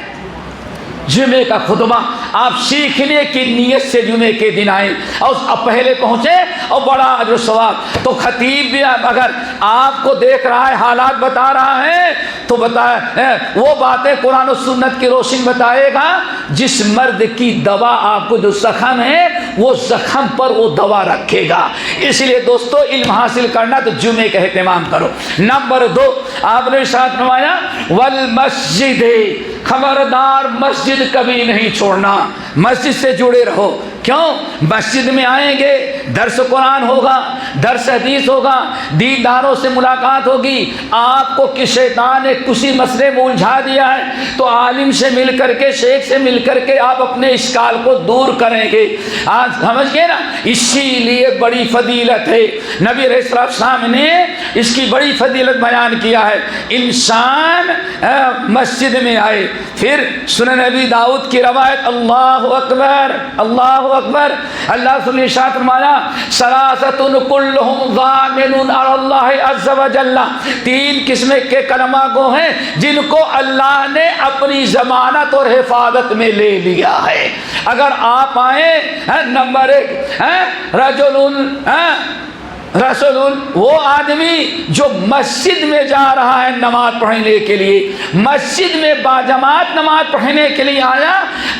جمعے کا خطبہ. آپ سیکھنے کی نیت سے جمعے کے دن آئیں اور پہلے پہنچے اور بڑا اجر و ثواب. تو خطیب بھی اگر آپ کو دیکھ رہا ہے، حالات بتا رہا ہے، تو بتائے وہ باتیں قرآن و سنت کی روشنی بتائے گا. جس مرد کی دوا آپ کو جو زخم ہے، وہ زخم پر وہ دوا رکھے گا. اس لیے دوستو، علم حاصل کرنا تو جمعے کا اہتمام کرو. نمبر 2، آپ نے ساتھ نمایا والمسجد، خبردار مسجد کبھی نہیں چھوڑنا. مسجد سے جڑے رہو. کیوں؟ مسجد میں آئیں گے، درس قرآن ہوگا، درس حدیث ہوگا، دینداروں سے ملاقات ہوگی. آپ کو کسی شیطان نے کسی مسئلے میں الجھا دیا ہے تو عالم سے مل کر کے، شیخ سے مل کر کے آپ اپنے اشکال کو دور کریں گے. آج سمجھ گئے نا؟ اسی لیے بڑی فضیلت ہے. نبی علیہ السلام نے اس کی بڑی فضیلت بیان کیا ہے. انسان مسجد میں آئے. پھر سنن نبی داؤد کی روایت، اللہ اکبر اللہ اکبر. اللہ نے ارشاد فرمایا ثلاثۃ کلہم ضامن علی اللہ عز وجل. 3 قسم کے کلمہ گو ہیں جن کو اللہ نے اپنی ضمانت اور حفاظت میں لے لیا ہے. اگر آپ آئیں، نمبر 1 رسول، وہ آدمی جو مسجد میں جا رہا ہے نماز پڑھنے کے لیے، مسجد میں باجماعت نماز پڑھنے کے لیے آیا،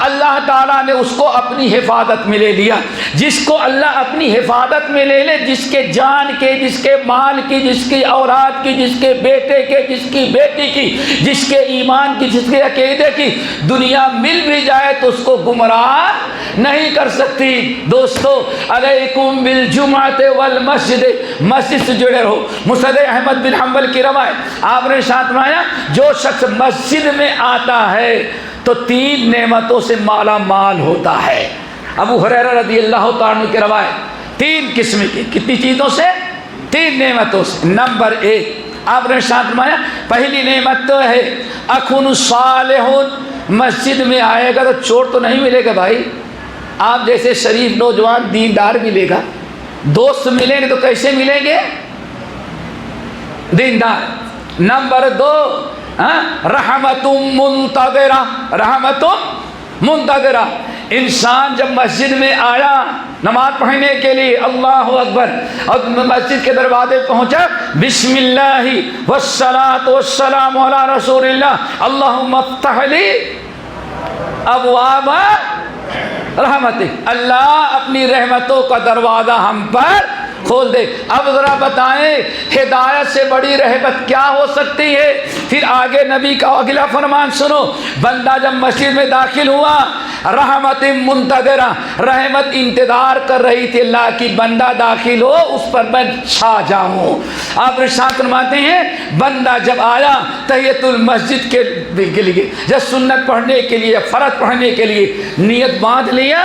اللہ تعالیٰ نے اس کو اپنی حفاظت میں لے لیا. جس کو اللہ اپنی حفاظت میں لے لے، جس کے جان کے، جس کے مال کی، جس کی اولاد کی، جس کے بیٹے کے، جس کی بیٹی کی، جس کے ایمان کی، جس کے عقیدے کی، دنیا مل بھی جائے تو اس کو گمراہ نہیں کر سکتی. دوستو، علیکم بالجمعۃ والمسجد، مسجد سے جڑے رہو. مسند احمد بن حنبل کی روایت، آپ نے ارشاد فرمایا جو شخص مسجد میں آتا ہے تو 3 نعمتوں سے مالا مال ہوتا ہے. ابو ہریرہ رضی اللہ تعالیٰ عنہ کی روایت، 3 قسم کی، کتنی چیزوں سے؟ 3 نعمتوں سے. نمبر 1، آپ نے ارشاد فرمایا پہلی نعمت تو ہے اخن صالح. مسجد میں آئے گا تو چور تو نہیں ملے گا بھائی. آپ جیسے شریف نوجوان دیندار ملے گا. دوست ملیں گے تو کیسے ملیں گے؟ دیندار. نمبر 2، رحمت منتظرہ. رحمت منتظرہ، انسان جب مسجد میں آیا نماز پڑھنے کے لیے، اللہ اکبر، اور مسجد کے دروازے پہنچا، بسم اللہ والصلاۃ والسلام علی رسول اللہ، اللہم افتح لی ابواب رحمتک، اللہ اپنی رحمتوں کا دروازہ ہم پر کھول دے۔ اب ذرا بتائیں ہدایت سے بڑی رحمت کیا ہو سکتی ہے؟ پھر آگے نبی کا اگلا فرمان سنو، بندہ جب مسجد میں داخل ہوا، رحمت منتظرہ، رحمت انتظار کر رہی تھی اللہ کی، بندہ داخل ہو اس پر میں چھا جاؤں۔ آپ ارشاد فرماتے ہیں بندہ جب آیا تحیۃ المسجد کے لیے، جب سنت پڑھنے کے لیے، فرض پڑھنے کے لیے نیت باندھ لیا،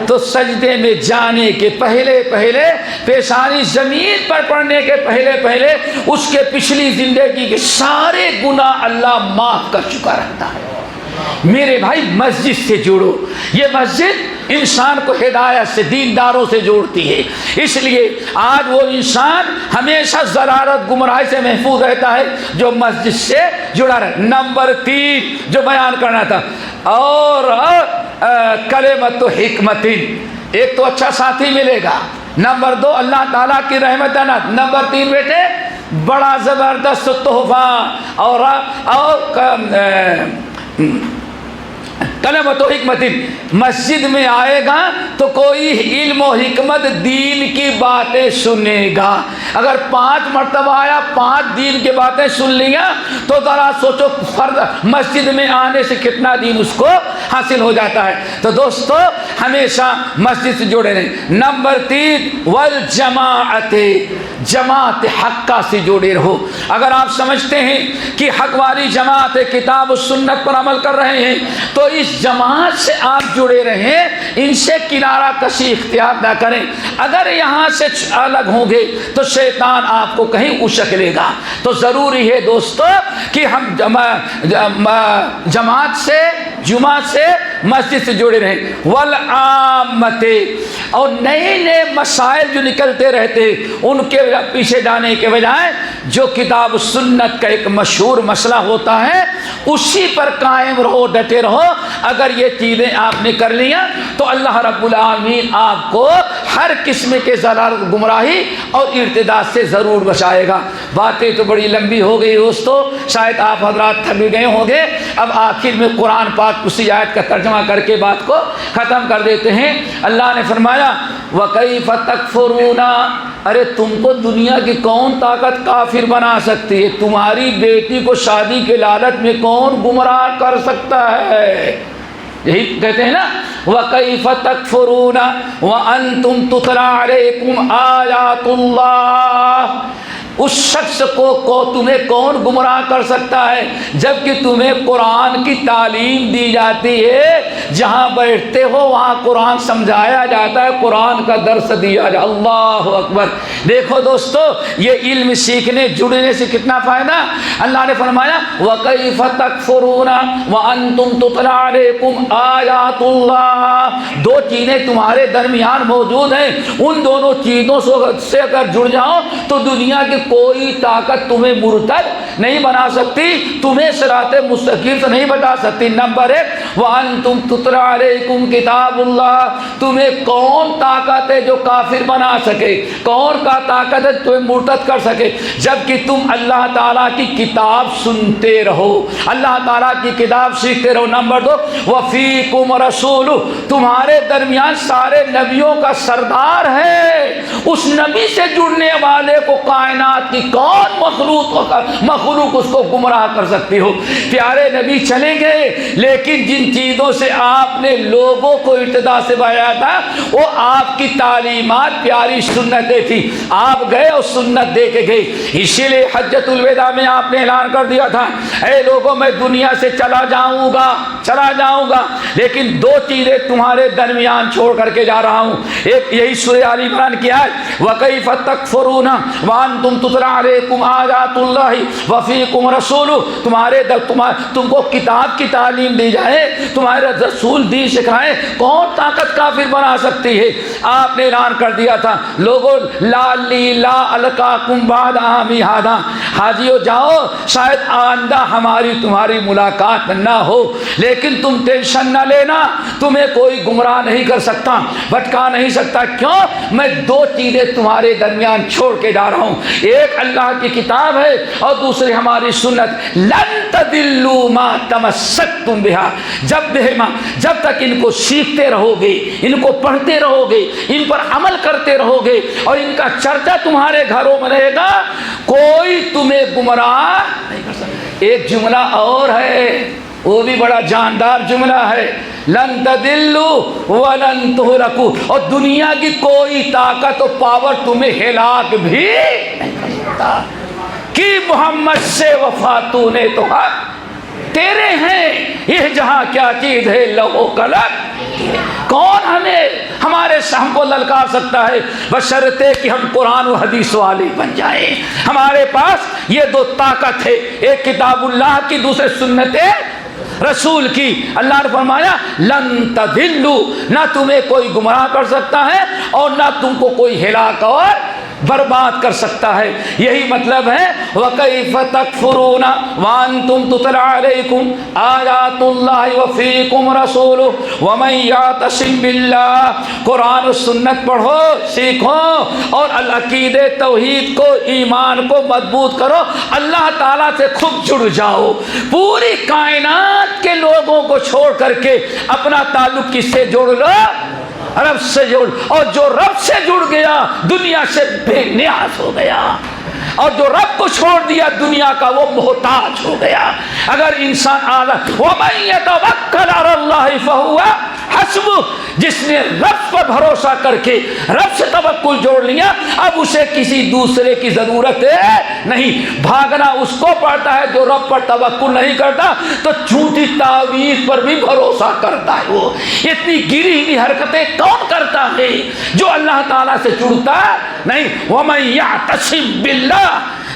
تو سجدے میں جانے کے پہلے پہلے، پیشانی زمین پر پڑنے کے پہلے پہلے، اس کے پچھلی زندگی کے سارے گناہ اللہ معاف کر چکا رہتا ہے۔ میرے بھائی مسجد سے جوڑو، یہ مسجد انسان کو ہدایت سے، دینداروں سے جوڑتی ہے، اس لیے آج وہ انسان ہمیشہ ضلالت گمراہی سے محفوظ رہتا ہے جو مسجد سے جڑا رہے۔ نمبر 3 جو بیان کرنا تھا، اور کلمت و حکمت، ایک تو اچھا ساتھی ملے گا، نمبر 2 اللہ تعالیٰ کی رحمت ہے، نمبر 3 بیٹے بڑا زبردست تحفہ، اور کلمت و حکمت، مسجد میں آئے گا تو کوئی علم و حکمت دین کی باتیں سنے گا۔ اگر 5 مرتبہ آیا، 5 دین کی باتیں سن لیا، تو ذرا سوچو فرض مسجد میں آنے سے کتنا دین اس کو حاصل ہو جاتا ہے۔ تو دوستو ہمیشہ مسجد سے جڑے رہیں۔ نمبر 3 والجماعت، جماعت حقہ سے جڑے رہو۔ اگر آپ سمجھتے ہیں کہ حق والی جماعت کتاب و سنت پر عمل کر رہے ہیں، تو اس جماعت سے آپ جڑے رہیں، ان سے کنارہ کشی اختیار نہ کریں۔ اگر یہاں سے الگ ہوں گے تو شیطان آپ کو کہیں اچک لے گا۔ تو ضروری ہے دوستو کہ ہم جماعت سے، جمعہ سے، مسجد سے جڑے رہیں۔ والعامت، اور نئے نئے مسائل جو نکلتے رہتے ان کے پیچھے جانے کے بجائے جو کتاب و سنت کا ایک مشہور مسئلہ ہوتا ہے اسی پر قائم رہو، ڈٹے رہو۔ اگر یہ چیزیں آپ نے کر لیا تو اللہ رب العالمین آپ کو ہر قسم کے ضلالت، گمراہی اور ارتداد سے ضرور بچائے گا۔ باتیں تو بڑی لمبی ہو گئی دوستو، شاید آپ حضرات تھک بھی گئے ہوں گے۔ اب آخر میں قرآن پاک اسی آیت کا ترجمہ کر کے بات کو ختم کر دیتے ہیں۔ اللہ نے فرمایا وَكَيْفَ تَكْفُرُونَ، ارے تم کو دنیا کی کون طاقت کافر بنا سکتی ہے؟ تمہاری بیٹی کو شادی کے لالچ میں کون گمراہ کر سکتا ہے؟ یہی کہتے ہیں نا وَكَيْفَ تَكْفُرُونَ وَأَنْتُمْ تُتْلَىٰ عَلَيْكُمْ آيَاتُ اللَّهِ، اس شخص کو تمہیں کون گمراہ کر سکتا ہے جبکہ تمہیں قرآن کی تعلیم دی جاتی ہے، جہاں بیٹھتے ہو وہاں قرآن سمجھایا جاتا ہے، قرآن کا درس دیا جاتا ہے۔ اللہ اکبر۔ دیکھو دوستو یہ علم سیکھنے جڑنے سے کتنا فائدہ۔ اللہ نے فرمایا وَكَيْفَ تَكْفُرُونَ وَأَنْتُمْ تُتْلَىٰ عَلَيْكُمْ آيَاتُ اللَّهِ، 2 چیزیں تمہارے درمیان موجود ہیں، ان دونوں چیزوں سے اگر جڑ جاؤ تو دنیا کی کوئی طاقت تمہیں مرتد نہیں بنا سکتی، تمہیں صراط مستقیم سے نہیں بتا سکتی۔ نمبر 1 وَأَنْتُمْ تُتْلَىٰ عَلَيْكُمْ کتاب اللہ، تمہیں کون طاقت ہے جو کافر بنا سکے؟ کون کا طاقت ہے تمہیں مرتد کر سکے؟ جبکہ تم اللہ تعالیٰ کی کتاب سنتے رہو، اللہ تعالیٰ کی کتاب سیکھتے رہو۔ نمبر 2 وَفِيكُمْ رَسُولُ، تمہارے درمیان سارے نبیوں کا سردار ہے، اس نبی سے جڑنے والے کو کائنات کی کون مخلوق اس کو گمراہ کر سکتی ہو؟ پیارے نبی چلیں گے لیکن جن چیزوں سے آپ نے لوگوں کو ارتداد سے بچایا تھا وہ آپ کی تعلیمات، پیاری سنتیں تھی، آپ گئے اور سنت دے کے گئے۔ اسی لیے حجۃ الوداع میں آپ نے اعلان کر دیا تھا اے لوگوں میں دنیا سے چلا جاؤں گا لیکن 2 چیزیں تمہارے درمیان چھوڑ کر کے جا رہا ہوں۔ ایک یہی سورہ آل عمران کی آیت وَكَيْفَ تَكْفُرُونَ وَأَنْتُمْ تُتْلَىٰ عَلَيْكُمْ آيَاتُ اللَّهِ وَفِيكُمْ رَسُولُهُ، تم کو کتاب کی تعلیم دی جائے تمہارے رسول دین سکھائے، کون طاقت کافر بنا سکتی ہے؟ آپ نے اعلان کر دیا تھا لوگوں لا لی لا القاکم بعد عامی ہذا، حاجیو جاؤ شاید آئندہ ہماری تمہاری ملاقات نہ ہو، لیکن تم ٹینشن نہ لینا، تمہیں کوئی گمراہ نہیں کر سکتا، بھٹکا نہیں سکتا۔ کیوں؟ میں دو چیزیں تمہارے درمیان چھوڑ کے جا رہا ہوں، ایک اللہ کی کتاب ہے اور دوسری ہماری سنت۔ لن تدلوا ما تمسکتم بہا، جب تک ان کو سیکھتے رہو گے، ان کو پڑھتے رہو گے، ان پر عمل کرتے رہو گے اور ان کا چرچا تمہارے گھروں میں رہے گا، کوئی تمہیں گمراہ نہیں کر سکتا۔ ایک جملہ اور ہے، وہ بھی بڑا جاندار جملہ ہے، لن تدلوا ولن تہلکوا، اور دنیا کی کوئی طاقت و پاور تمہیں ہلاک بھی نہیں کر سکتا۔ کہ محمد سے وفا تو نے تو حق تیرے ہیں، یہ جہاں کیا چیز ہے لوح قلم، کون ہمارے ہم کو للکار سکتا ہے؟ بشرطے کہ ہم قرآن و حدیث والے بن جائیں۔ ہمارے پاس یہ دو طاقت ہے، ایک کتاب اللہ کی، دوسرے سنت رسول کی۔ اللہ نے فرمایا لن تضلوا، نہ تمہیں کوئی گمراہ کر سکتا ہے اور نہ تم کو کوئی ہلاک اور برباد کر سکتا ہے۔ یہی مطلب ہے وَكَيْفَ تَكْفُرُونَ وَأَنْتُمْ تُتْلَى عَلَيْكُمْ آيَاتُ اللَّهِ وَفِيكُمْ رَسُولُهُ وَمَنْ يَعْتَصِمْ بِاللَّهِ، قرآن و سنت پڑھو، سیکھو اور العقیدے توحید کو، ایمان کو مضبوط کرو، اللہ تعالیٰ سے خود جڑ جاؤ۔ پوری کائنات کے لوگوں کو چھوڑ کر کے اپنا تعلق کس سے جوڑ لو؟ رب سے جوڑ، اور جو رب سے جڑ گیا دنیا سے بے نیاز ہو گیا، اور جو رب کو چھوڑ دیا دنیا کا وہ محتاج ہو گیا۔ اگر انسان وَمَن يَتَوَكَّلْ عَلَى اللَّهِ فَهُوَ حَسْبُهُ، جس نے رب پر بھروسہ کر کے رب سے توکل جوڑ لیا، اب اسے کسی دوسرے کی ضرورت نہیں۔ بھاگنا اس کو پڑتا ہے جو رب پر توکل نہیں کرتا، تو جھوٹی تعویذ پر بھی بھروسہ کرتا ہے۔ وہ اتنی گری ہوئی حرکتیں کون کرتا ہے جو اللہ تعالیٰ سے جڑتا نہیں؟ وَمَن يَعْتَصِمْ بِاللَّهِ،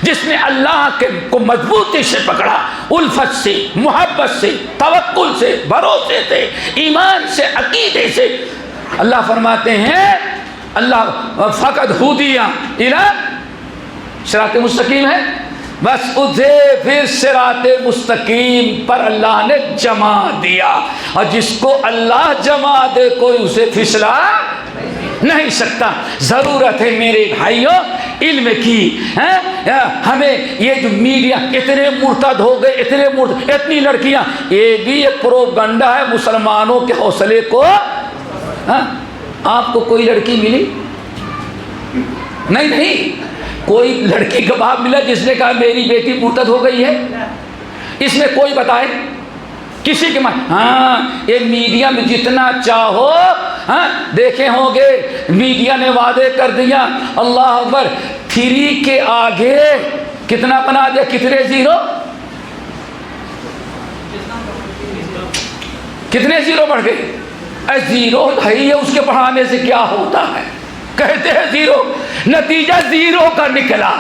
جس نے اللہ کو مضبوطی سے پکڑا، الفت سے، محبت سے، توکل سے، بھروسے سے، ایمان سے، عقیدے سے، اللہ فرماتے ہیں اللہ فقد ہدیٰ الی صراط مستقیم ہے، بس اسے پھر صراط مستقیم پر اللہ نے جما دیا، اور جس کو اللہ جما دے کوئی اسے پھسلا نہیں سکتا۔ ضرورت ہے میرے بھائیوں علم کی۔ ہمیں یہ جو میڈیا اتنے مرتد ہو گئے، اتنی لڑکیاں، یہ بھی ایک پروپیگنڈا ہے مسلمانوں کے حوصلے کو۔ آپ کو کوئی لڑکی ملی؟ نہیں، کوئی لڑکی کا باپ ملا جس نے کہا میری بیٹی مرتد ہو گئی ہے؟ اس میں کوئی بتائے کسی کے یہ میڈیا میں جتنا چاہو دیکھے ہوں گے، میڈیا نے وعدے کر دیا، اللہ اکبر، 3 کے آگے کتنا بنا دیا؟ کتنے زیرو؟ کتنے زیرو بڑھ گئے؟ زیرو ہے، اس کے پڑھانے سے کیا ہوتا ہے؟ کہتے ہیں زیرو، نتیجہ زیرو کا نکلا،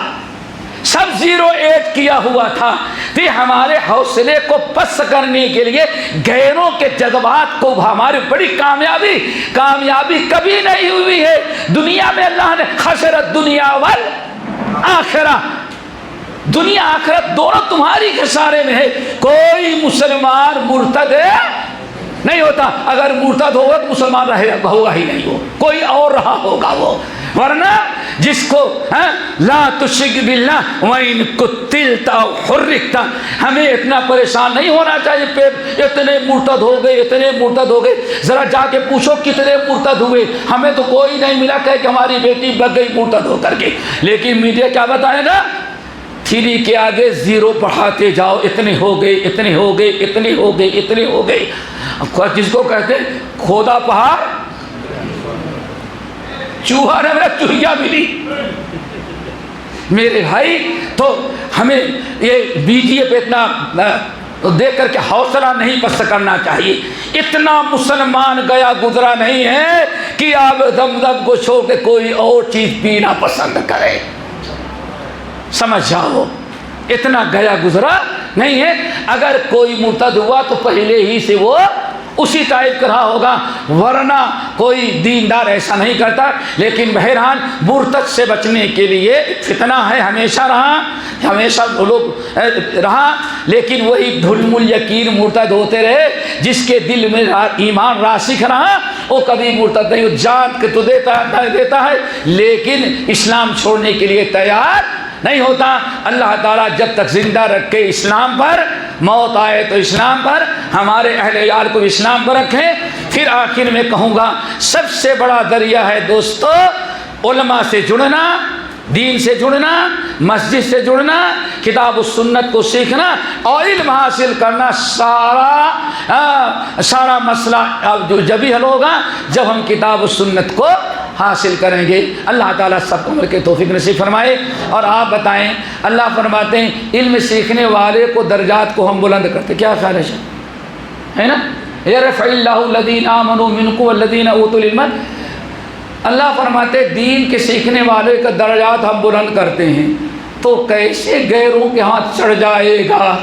سب زیرو ایڈ کیا ہوا تھا۔ تو ہمارے حوصلے کو پست کرنے کے لیے غیروں کے جذبات کو، ہماری بڑی کامیابی کبھی نہیں ہوئی ہے دنیا میں۔ اللہ نے خسرت دنیا والآخرہ، دنیا آخرت دونوں تمہاری خسارے میں ہے۔ کوئی مسلمان مرتد نہیں ہوتا، اگر مرتد ہوگا تو مسلمان ہوگا ہی نہیں، وہ کوئی اور رہا ہوگا وہ، ورنہ جس کو لا تشرک باللہ وَإِن قُتِلْتَ أَوْ حُرِّقْتَ، ہمیں اتنا پریشان نہیں ہونا چاہیے پہ اتنے مرتد ہو گئے، ذرا جا کے پوچھو کتنے مرتد ہوئے، ہمیں تو کوئی نہیں ملا کہ ہماری بیٹی بگ گئی مرتد ہو کر کے۔ لیکن میڈیا کیا بتائے گا؟ 3 کے آگے زیرو بڑھاتے جاؤ، اتنے ہو گئے، جس کو کہتے کھودا پہاڑ چوہا نہ ملا، چوہیا ملی۔ میرے بھائی تو ہمیں یہ میڈیا پہ اتنا دیکھ کر کے حوصلہ نہیں پست کرنا چاہیے۔ اتنا مسلمان گیا گزرا نہیں ہے کہ آپ زمزم کو چھوڑ کے کوئی اور چیز پینا پسند کرے، سمجھ جاؤ، اتنا گیا گزرا نہیں ہے۔ اگر کوئی مرتد ہوا تو پہلے ہی سے وہ اسی ٹائپ کا رہا ہوگا، ورنہ کوئی دیندار ایسا نہیں کرتا۔ لیکن بہرحال مرتد سے بچنے کے لیے فتنہ ہے، ہمیشہ رہا، ہمیشہ لوگ رہا، لیکن وہی دھلم الیقین مرتد ہوتے رہے۔ جس کے دل میں ایمان راسخ رہا وہ کبھی مرتد نہیں، جان کے تو دیتا ہے لیکن اسلام چھوڑنے کے لیے تیار نہیں ہوتا۔ اللہ تعالیٰ جب تک زندہ رکھے اسلام پر، موت آئے تو اسلام پر، ہمارے اہل عیال کو اسلام پر رکھیں۔ پھر آخر میں کہوں گا سب سے بڑا ذریعہ ہے دوستو علماء سے جڑنا، دین سے جڑنا، مسجد سے جڑنا، کتاب و سنت کو سیکھنا اور علم حاصل کرنا۔ سارا مسئلہ جو جبھی حل ہوگا جب ہم کتاب و سنت کو حاصل کریں گے۔ اللہ تعالیٰ سب کو عمل کے توفیق نصیب فرمائے۔ اور آپ بتائیں، اللہ فرماتے ہیں علم سیکھنے والے کو درجات کو ہم بلند کرتے، کیا خیال ہے نا؟ یرفع اللہ الذین آمنوا منکم والذین اوتوا العلم، اللہ فرماتے دین کے سیکھنے والے کا درجات ہم بلند کرتے ہیں، تو کیسے غیروں کے ہاتھ چڑھ جائے گا؟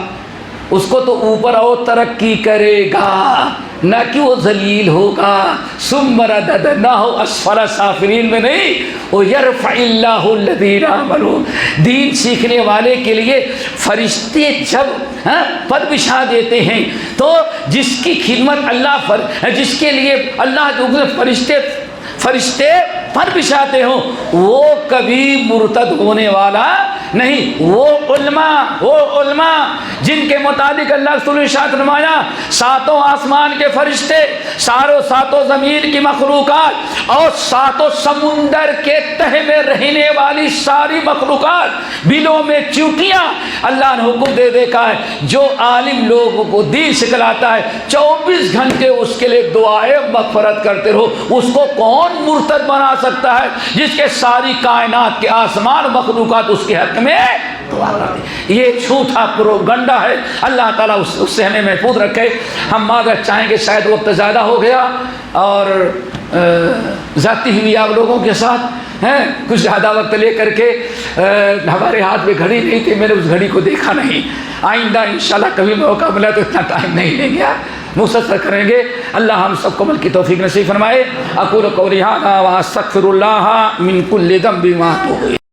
اس کو تو اوپر اور ترقی کرے گا، نہ کہ وہ ذلیل ہوگا۔ ثم رددناہ اسفل سافلین میں نہیں، وہ یرفع اللہ الذین آمنوا، دین سیکھنے والے کے لیے فرشتے جب پد بچھا دیتے ہیں تو جس کی خدمت جس کے لیے اللہ جو فرشتے پر بچھاتے ہوں وہ کبھی مرتد ہونے والا نہیں۔ وہ علماء جن کے مطابق اللہ رسول نے ارشاد فرمایا ساتوں آسمان کے فرشتے، ساتوں زمین کی مخلوقات اور ساتوں سمندر کے تہہ میں رہنے والی ساری مخلوقات، بلوں میں چیونٹیاں، اللہ نے حکم دے دیکھا ہے جو عالم لوگوں کو دین سکھلاتا ہے 24 گھنٹے اس کے لیے دعائیں مغفرت کرتے رہو۔ اس کو کون مرتد بنا سکتا ہے جس کے ساری کائنات کے آسمان مخلوقات اس کے حق میں دعا کرتے؟ یہ جھوٹا پروپیگنڈا ہے۔ اللہ تعالیٰ اس سے ہمیں محفوظ رکھے۔ ہم معذرت چاہیں کہ شاید وقت زیادہ ہو گیا اور ذاتی ہوئی آپ لوگوں کے ساتھ کچھ زیادہ وقت لے کر کے ہمارے ہاتھ میں گھڑی نہیں تھی، میں نے اس گھڑی کو دیکھا نہیں۔ آئندہ انشاءاللہ کبھی موقع ملا تو اتنا ٹائم نہیں لیں گے، مسلسل کریں گے۔ اللہ ہم سب کو عمل کی توفیق نصیب فرمائے۔ اقول قولی ھذا واستغفر اللہ من کل ذنب واتوب الیہ۔